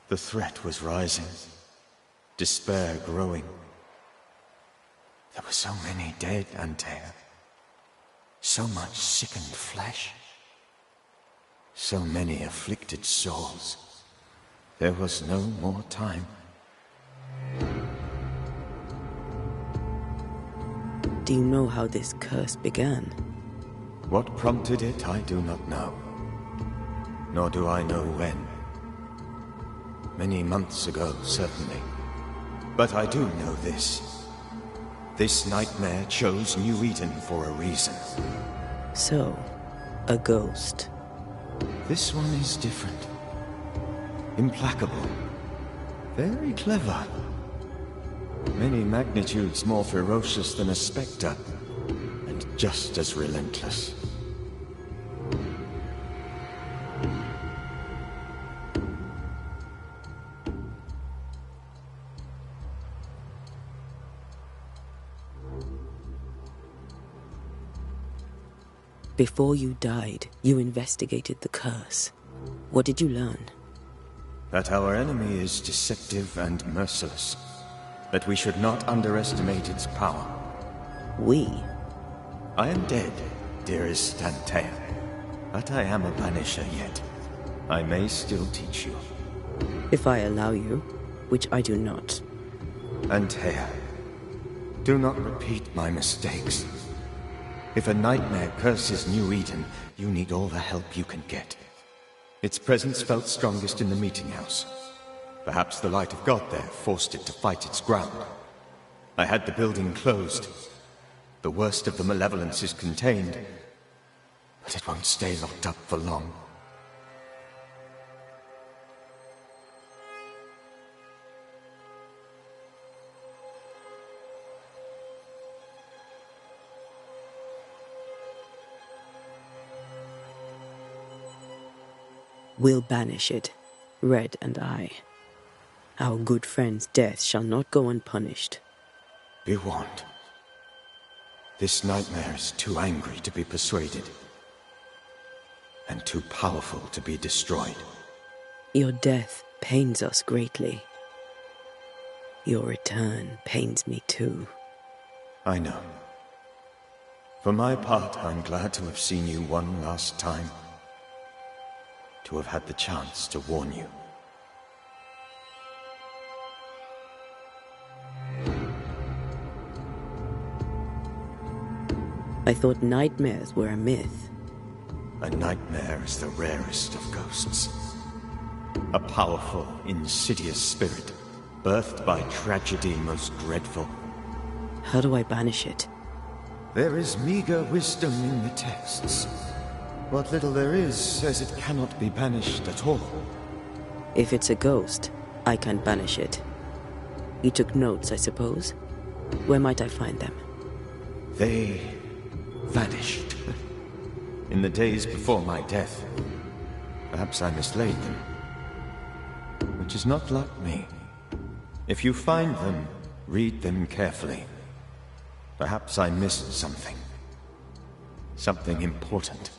The threat was rising. Despair growing. There were so many dead, Antea. So much sickened flesh. So many afflicted souls. There was no more time. Do you know how this curse began? What prompted it, I do not know. Nor do I know when. Many months ago, certainly. But I do know this. This nightmare chose New Eden for a reason. So, a ghost. This one is different. Implacable. Very clever. Many magnitudes more ferocious than a spectre, and just as relentless. Before you died, you investigated the curse. What did you learn? That our enemy is deceptive and merciless. That we should not underestimate its power. We? I am dead, dearest Antea. But I am a Banisher yet. I may still teach you. If I allow you, which I do not. Antea, do not repeat my mistakes. If a nightmare curses New Eden, you need all the help you can get. Its presence felt strongest in the meeting house. Perhaps the light of God there forced it to fight its ground. I had the building closed. The worst of the malevolence is contained, but it won't stay locked up for long. We'll banish it, Red and I. Our good friend's death shall not go unpunished. Be warned. This nightmare is too angry to be persuaded, and too powerful to be destroyed. Your death pains us greatly. Your return pains me too. I know. For my part, I'm glad to have seen you one last time. To have had the chance to warn you. I thought nightmares were a myth. A nightmare is the rarest of ghosts. A powerful, insidious spirit, birthed by tragedy most dreadful. How do I banish it? There is meager wisdom in the texts. What little there is says it cannot be banished at all. If it's a ghost, I can't banish it. You took notes, I suppose? Where might I find them? They vanished. In the days before my death. Perhaps I mislaid them. Which is not like me. If you find them, read them carefully. Perhaps I missed something. Something important.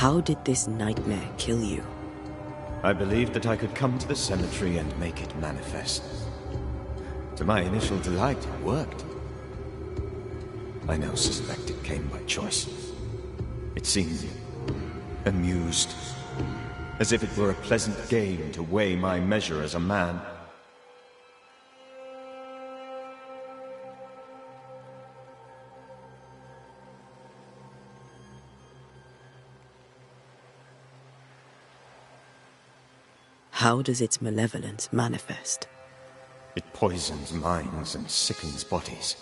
How did this nightmare kill you? I believed that I could come to the cemetery and make it manifest. To my initial delight, it worked. I now suspect it came by choice. It seemed amused, as if it were a pleasant game to weigh my measure as a man. How does its malevolence manifest? It poisons minds and sickens bodies.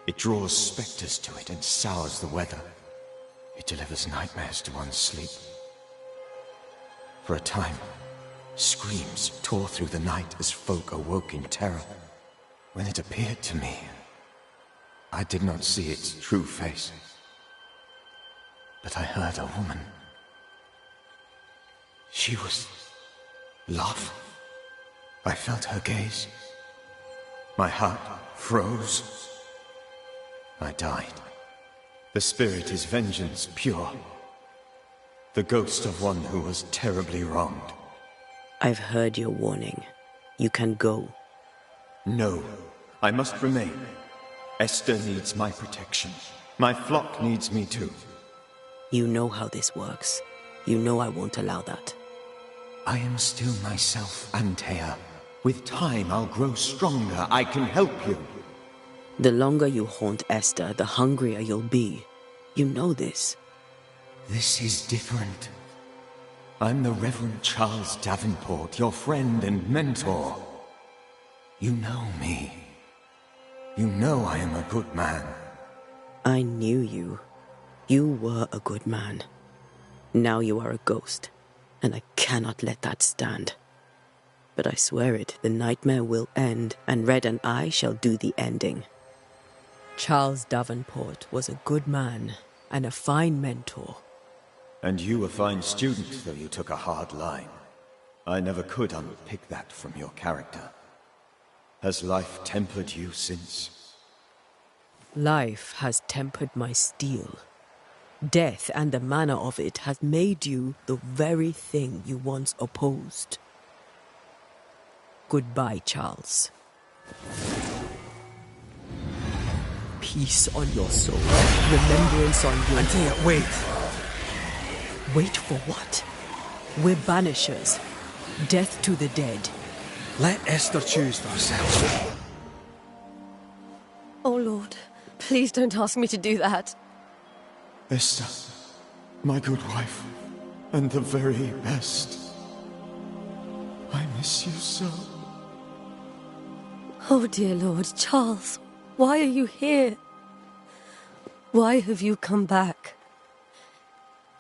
It draws specters to it and sours the weather. It delivers nightmares to one's sleep. For a time, screams tore through the night as folk awoke in terror. When it appeared to me, I did not see its true face. But I heard a woman. She was love. I felt her gaze. My heart froze. I died. The spirit is vengeance pure. The ghost of one who was terribly wronged. I've heard your warning. You can go. No, I must remain. Esther needs my protection. My flock needs me too. You know how this works. You know I won't allow that. I am still myself, Antea. With time, I'll grow stronger. I can help you. The longer you haunt Esther, the hungrier you'll be. You know this. This is different. I'm the Reverend Charles Davenport, your friend and mentor. You know me. You know I am a good man. I knew you. You were a good man. Now you are a ghost, and I cannot let that stand. But I swear it, the nightmare will end, and Red and I shall do the ending. Charles Davenport was a good man and a fine mentor. And you a fine student, though you took a hard line. I never could unpick that from your character. Has life tempered you since? Life has tempered my steel. Death and the manner of it has made you the very thing you once opposed. Goodbye, Charles. Peace on your soul. Remembrance on your... Antea, wait! Wait for what? We're Banishers. Death to the dead. Let Esther choose for herself. Oh, Lord. Please don't ask me to do that. Esther, my good wife, and the very best. I miss you so. Oh, dear Lord, Charles, why are you here? Why have you come back?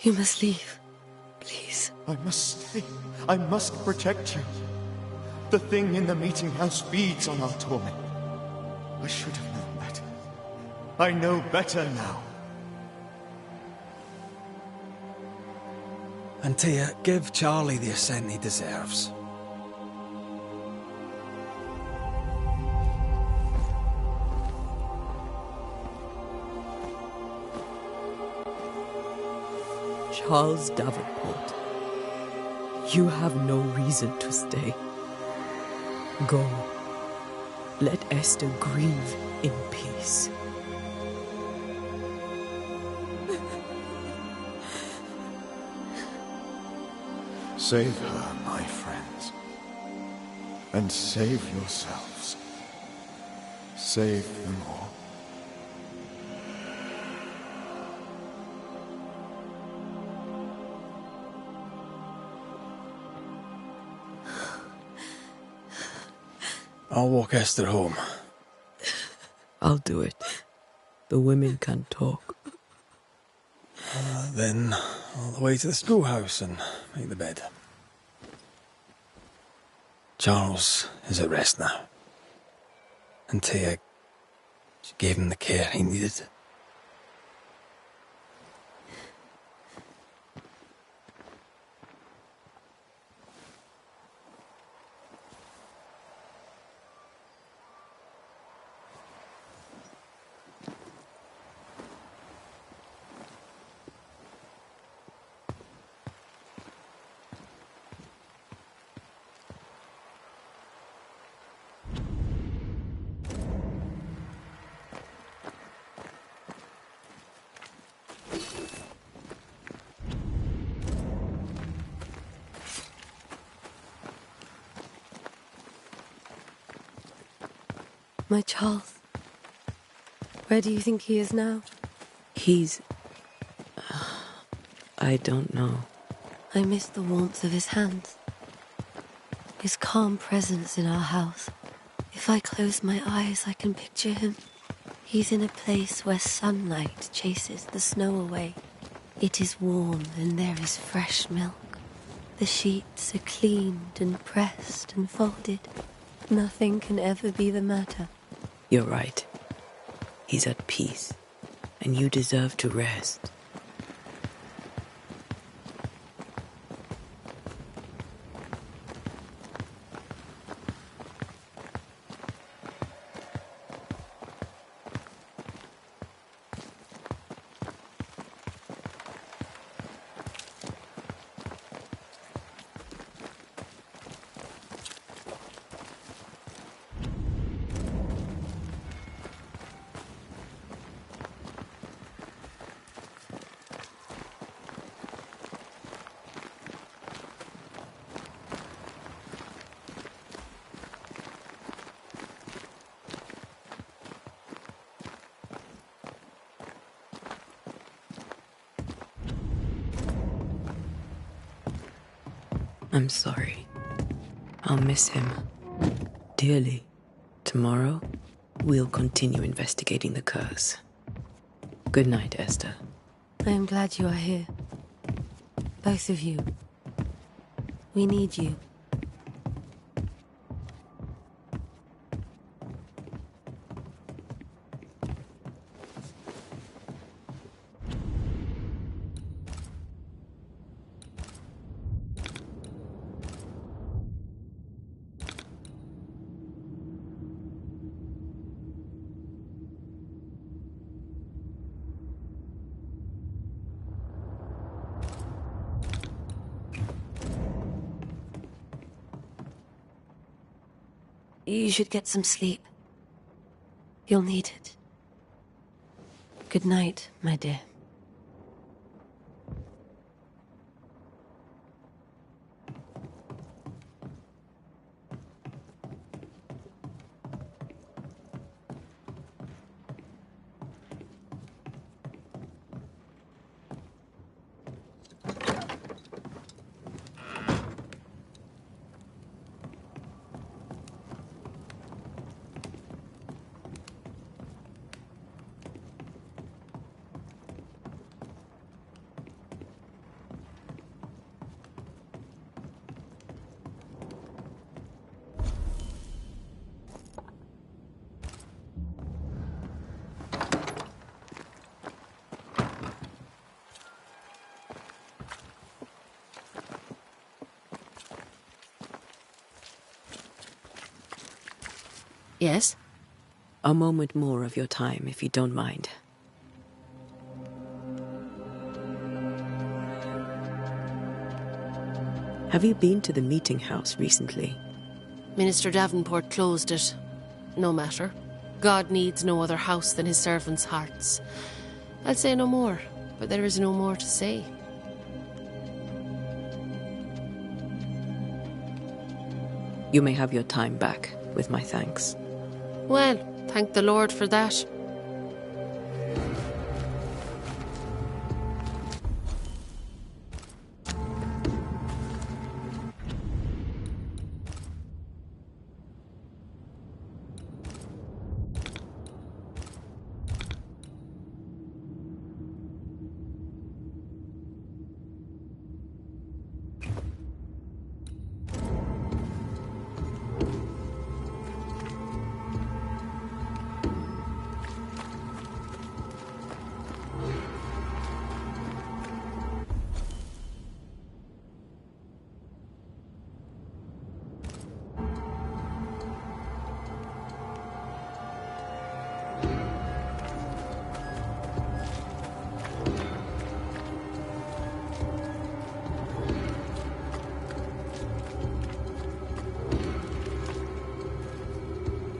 You must leave, please. I must stay. I must protect you. The thing in the meeting house feeds on our torment. I should have known better. I know better now. Antea, give Charlie the ascent he deserves. Charles Davenport, you have no reason to stay. Go. Let Esther grieve in peace. Save her, my friends. And save yourselves. Save them all. I'll walk Esther home. I'll do it. The women can talk. Then all the way to the schoolhouse and make the bed. Charles is at rest now. Antea, she gave him the care he needed. My Charles. Where do you think he is now? He's... I don't know. I miss the warmth of his hands. His calm presence in our house. If I close my eyes, I can picture him. He's in a place where sunlight chases the snow away. It is warm and there is fresh milk. The sheets are cleaned and pressed and folded. Nothing can ever be the matter. You're right. He's at peace, and you deserve to rest. I'm sorry. I'll miss him dearly. Tomorrow, we'll continue investigating the curse. Good night, Esther. I am glad you are here. Both of you. We need you. You should get some sleep. You'll need it. Good night, my dear. Yes? A moment more of your time, if you don't mind. Have you been to the meeting house recently? Minister Davenport closed it. No matter. God needs no other house than his servants' hearts. I'll say no more, but there is no more to say. You may have your time back, with my thanks. Well, thank the Lord for that.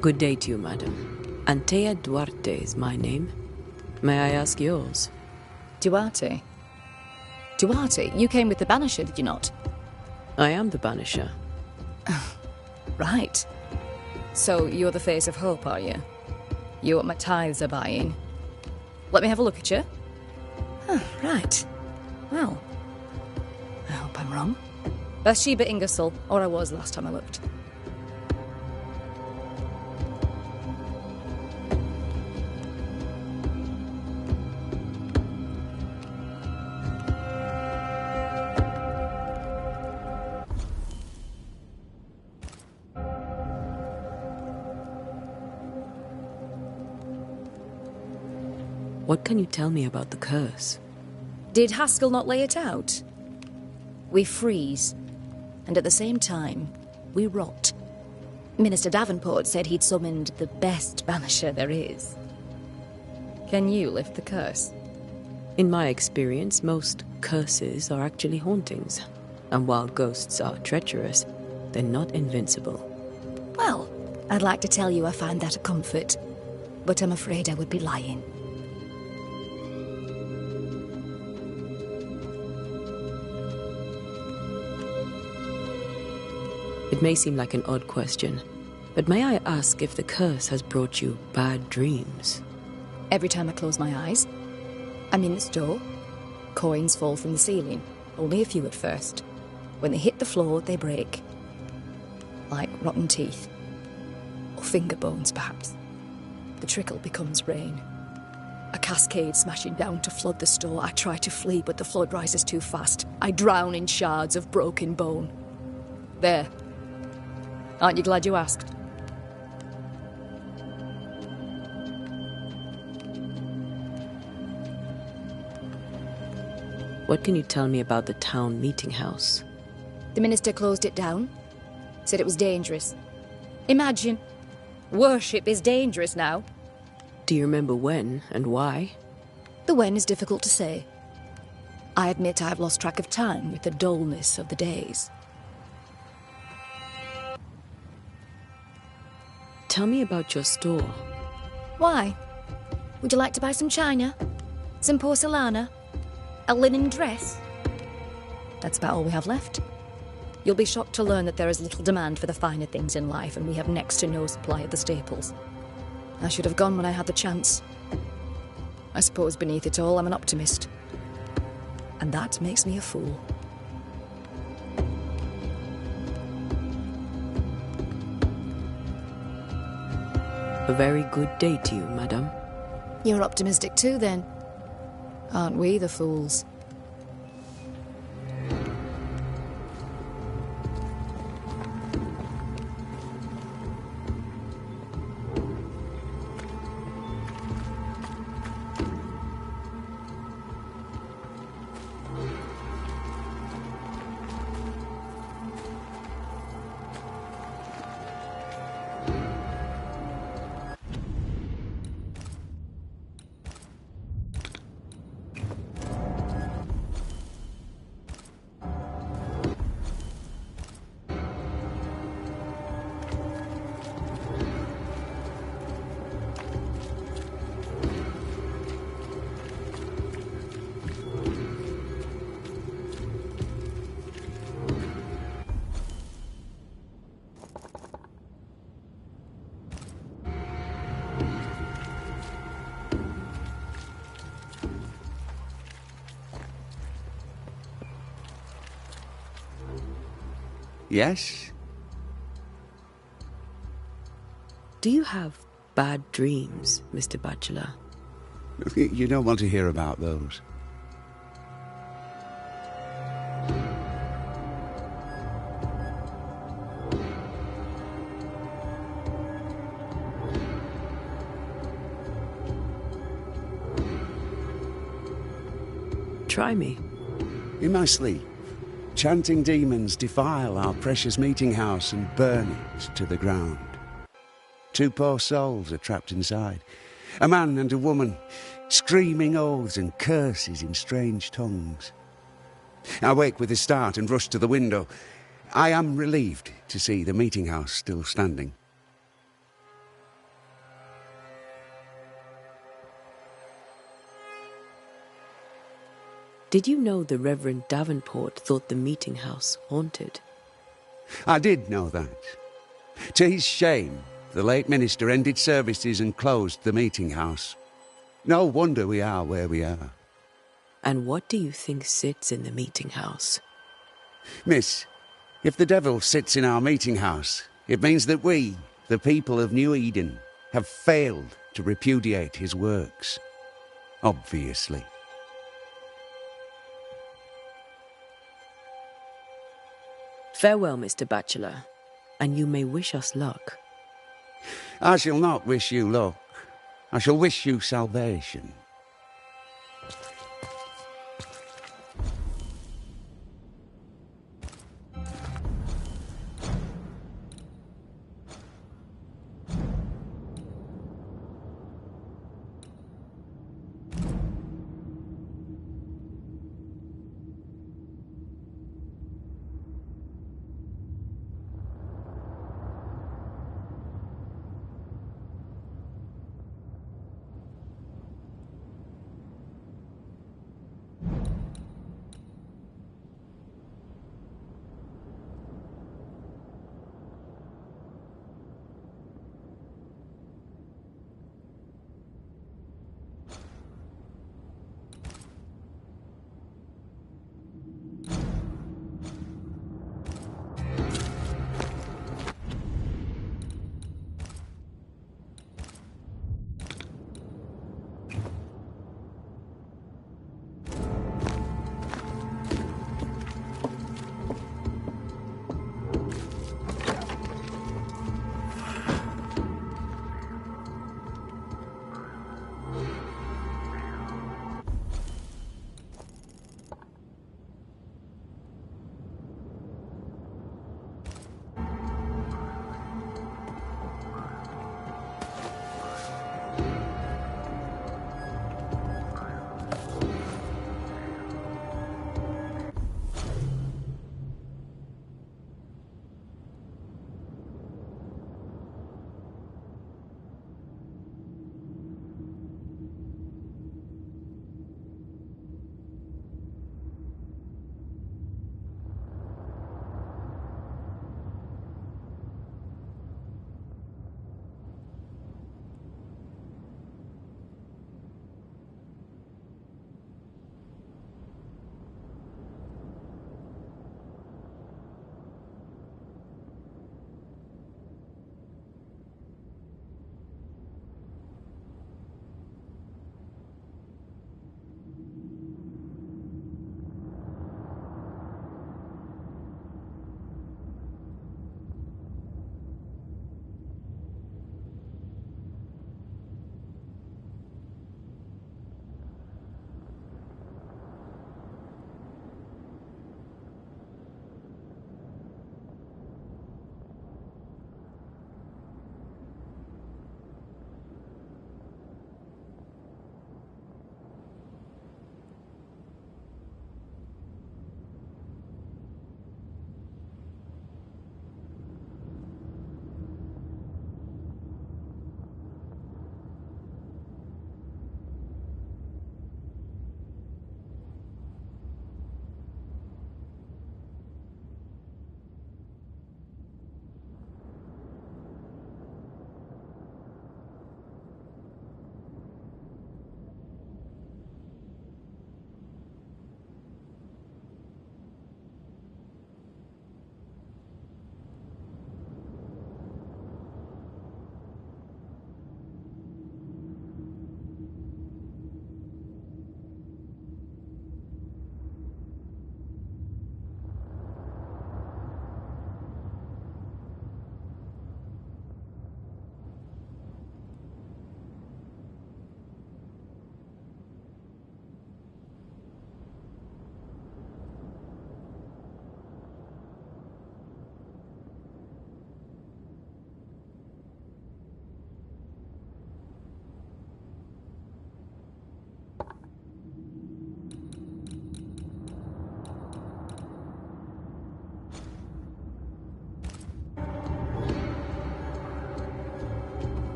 Good day to you, madam. Antea Duarte is my name. May I ask yours? Duarte? Duarte, you came with the Banisher, did you not? I am the Banisher. Right. So you're the face of hope, are you? You're what my tithes are buying. Let me have a look at you. Oh, right. Well, I hope I'm wrong. Bathsheba Ingersoll, or I was last time I looked. What can you tell me about the curse? Did Haskell not lay it out? We freeze, and at the same time, we rot. Minister Davenport said he'd summoned the best banisher there is. Can you lift the curse? In my experience, most curses are actually hauntings. And while ghosts are treacherous, they're not invincible. Well, I'd like to tell you I find that a comfort, but I'm afraid I would be lying. It may seem like an odd question, but may I ask if the curse has brought you bad dreams? Every time I close my eyes, I'm in the store. Coins fall from the ceiling, only a few at first. When they hit the floor, they break. Like rotten teeth. Or finger bones, perhaps. The trickle becomes rain. A cascade smashing down to flood the store. I try to flee, but the flood rises too fast. I drown in shards of broken bone. There. Aren't you glad you asked? What can you tell me about the town meeting house? The minister closed it down. Said it was dangerous. Imagine. Worship is dangerous now. Do you remember when and why? The when is difficult to say. I admit I've lost track of time with the dullness of the days. Tell me about your store. Why? Would you like to buy some china? Some porcelana? A linen dress? That's about all we have left. You'll be shocked to learn that there is little demand for the finer things in life, and we have next to no supply of the staples. I should have gone when I had the chance. I suppose beneath it all, I'm an optimist. And that makes me a fool. A very good day to you, madame. You're optimistic too, then. Aren't we the fools? Yes? Do you have bad dreams, Mr. Bachelor? You don't want to hear about those. Try me. In my sleep, chanting demons defile our precious meeting house and burn it to the ground. 2 poor souls are trapped inside. A man and a woman, screaming oaths and curses in strange tongues. I wake with a start and rush to the window. I am relieved to see the meeting house still standing. Did you know the Reverend Davenport thought the meeting house haunted? I did know that. To his shame, the late minister ended services and closed the meeting house. No wonder we are where we are. And what do you think sits in the meeting house? Miss, if the devil sits in our meeting house, it means that we, the people of New Eden, have failed to repudiate his works. Obviously. Farewell, Mr. Bachelor, and you may wish us luck. I shall not wish you luck. I shall wish you salvation.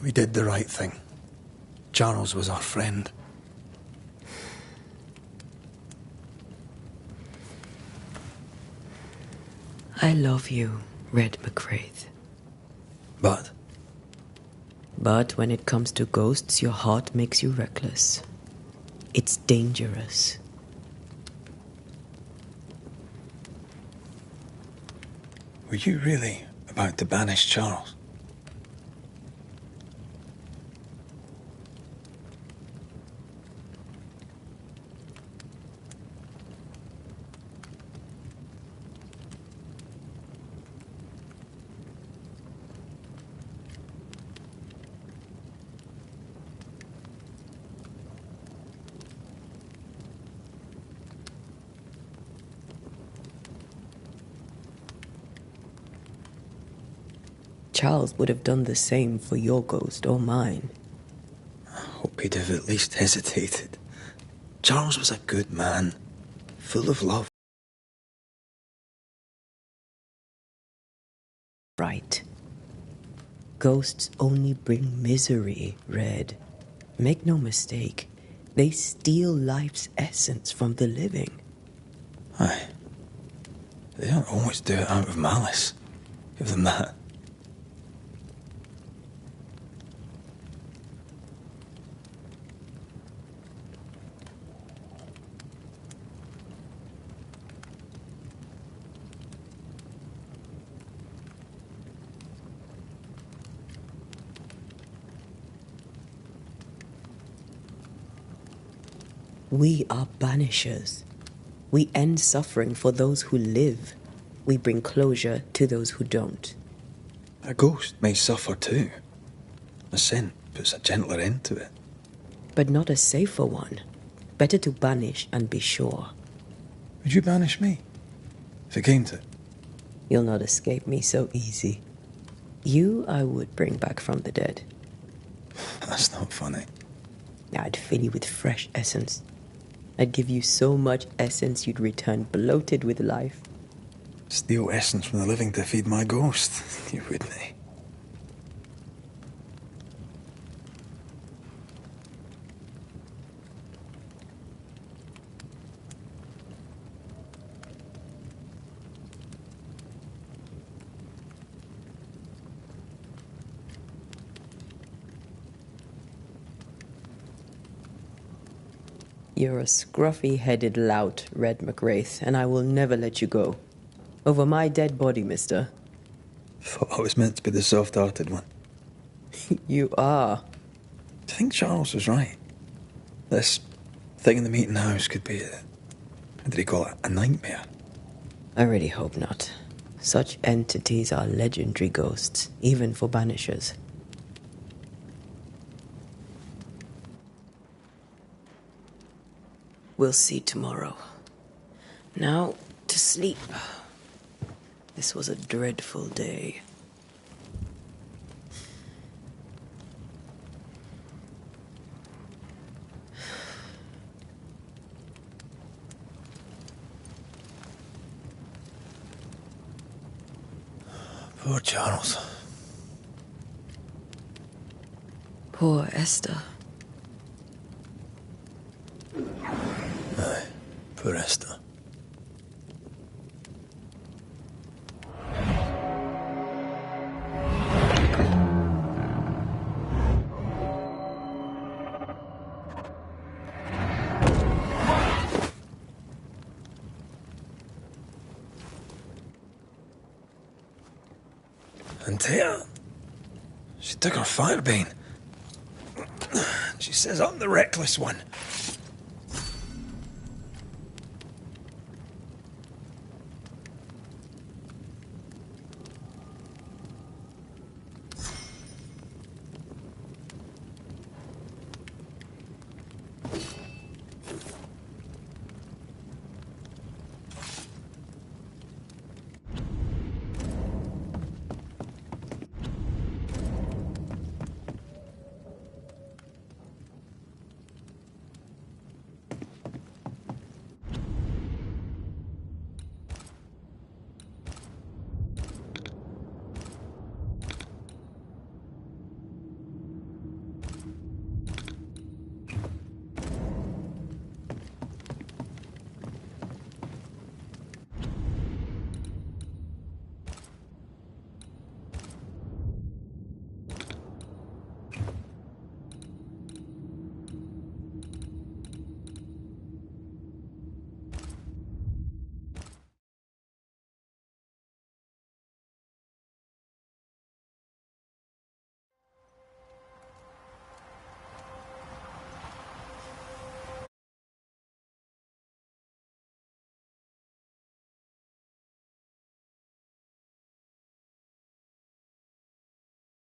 We did the right thing. Charles was our friend. I love you, Red McWraith. But when it comes to ghosts, your heart makes you reckless. It's dangerous. were you really about to banish Charles? Charles would have done the same for your ghost or mine. I hope he'd have at least hesitated. Charles was a good man, full of love. Right. Ghosts only bring misery, Red. Make no mistake, they steal life's essence from the living. Aye. They don't always do it out of malice. Give them that. We are banishers. We end suffering for those who live. We bring closure to those who don't. A ghost may suffer too. A sin puts a gentler end to it. But not a safer one. Better to banish and be sure. Would you banish me? If it came to it? You'll not escape me so easy. You I would bring back from the dead. That's not funny. I'd fill you with fresh essence. I'd give you so much essence you'd return bloated with life. Steal essence from the living to feed my ghost, you wouldn't. You're a scruffy-headed lout, Red McWraith, and I will never let you go. Over my dead body, mister. Thought I was meant to be the soft-hearted one. You are. Do you think Charles was right? This thing in the meeting house could be what did he call it? A nightmare? I really hope not. Such entities are legendary ghosts, even for banishers. We'll see tomorrow. Now, to sleep. This was a dreadful day. Poor Charles. Poor Esther. Aye, poor Esther. And Taya, she took her firebane. She says I'm the reckless one.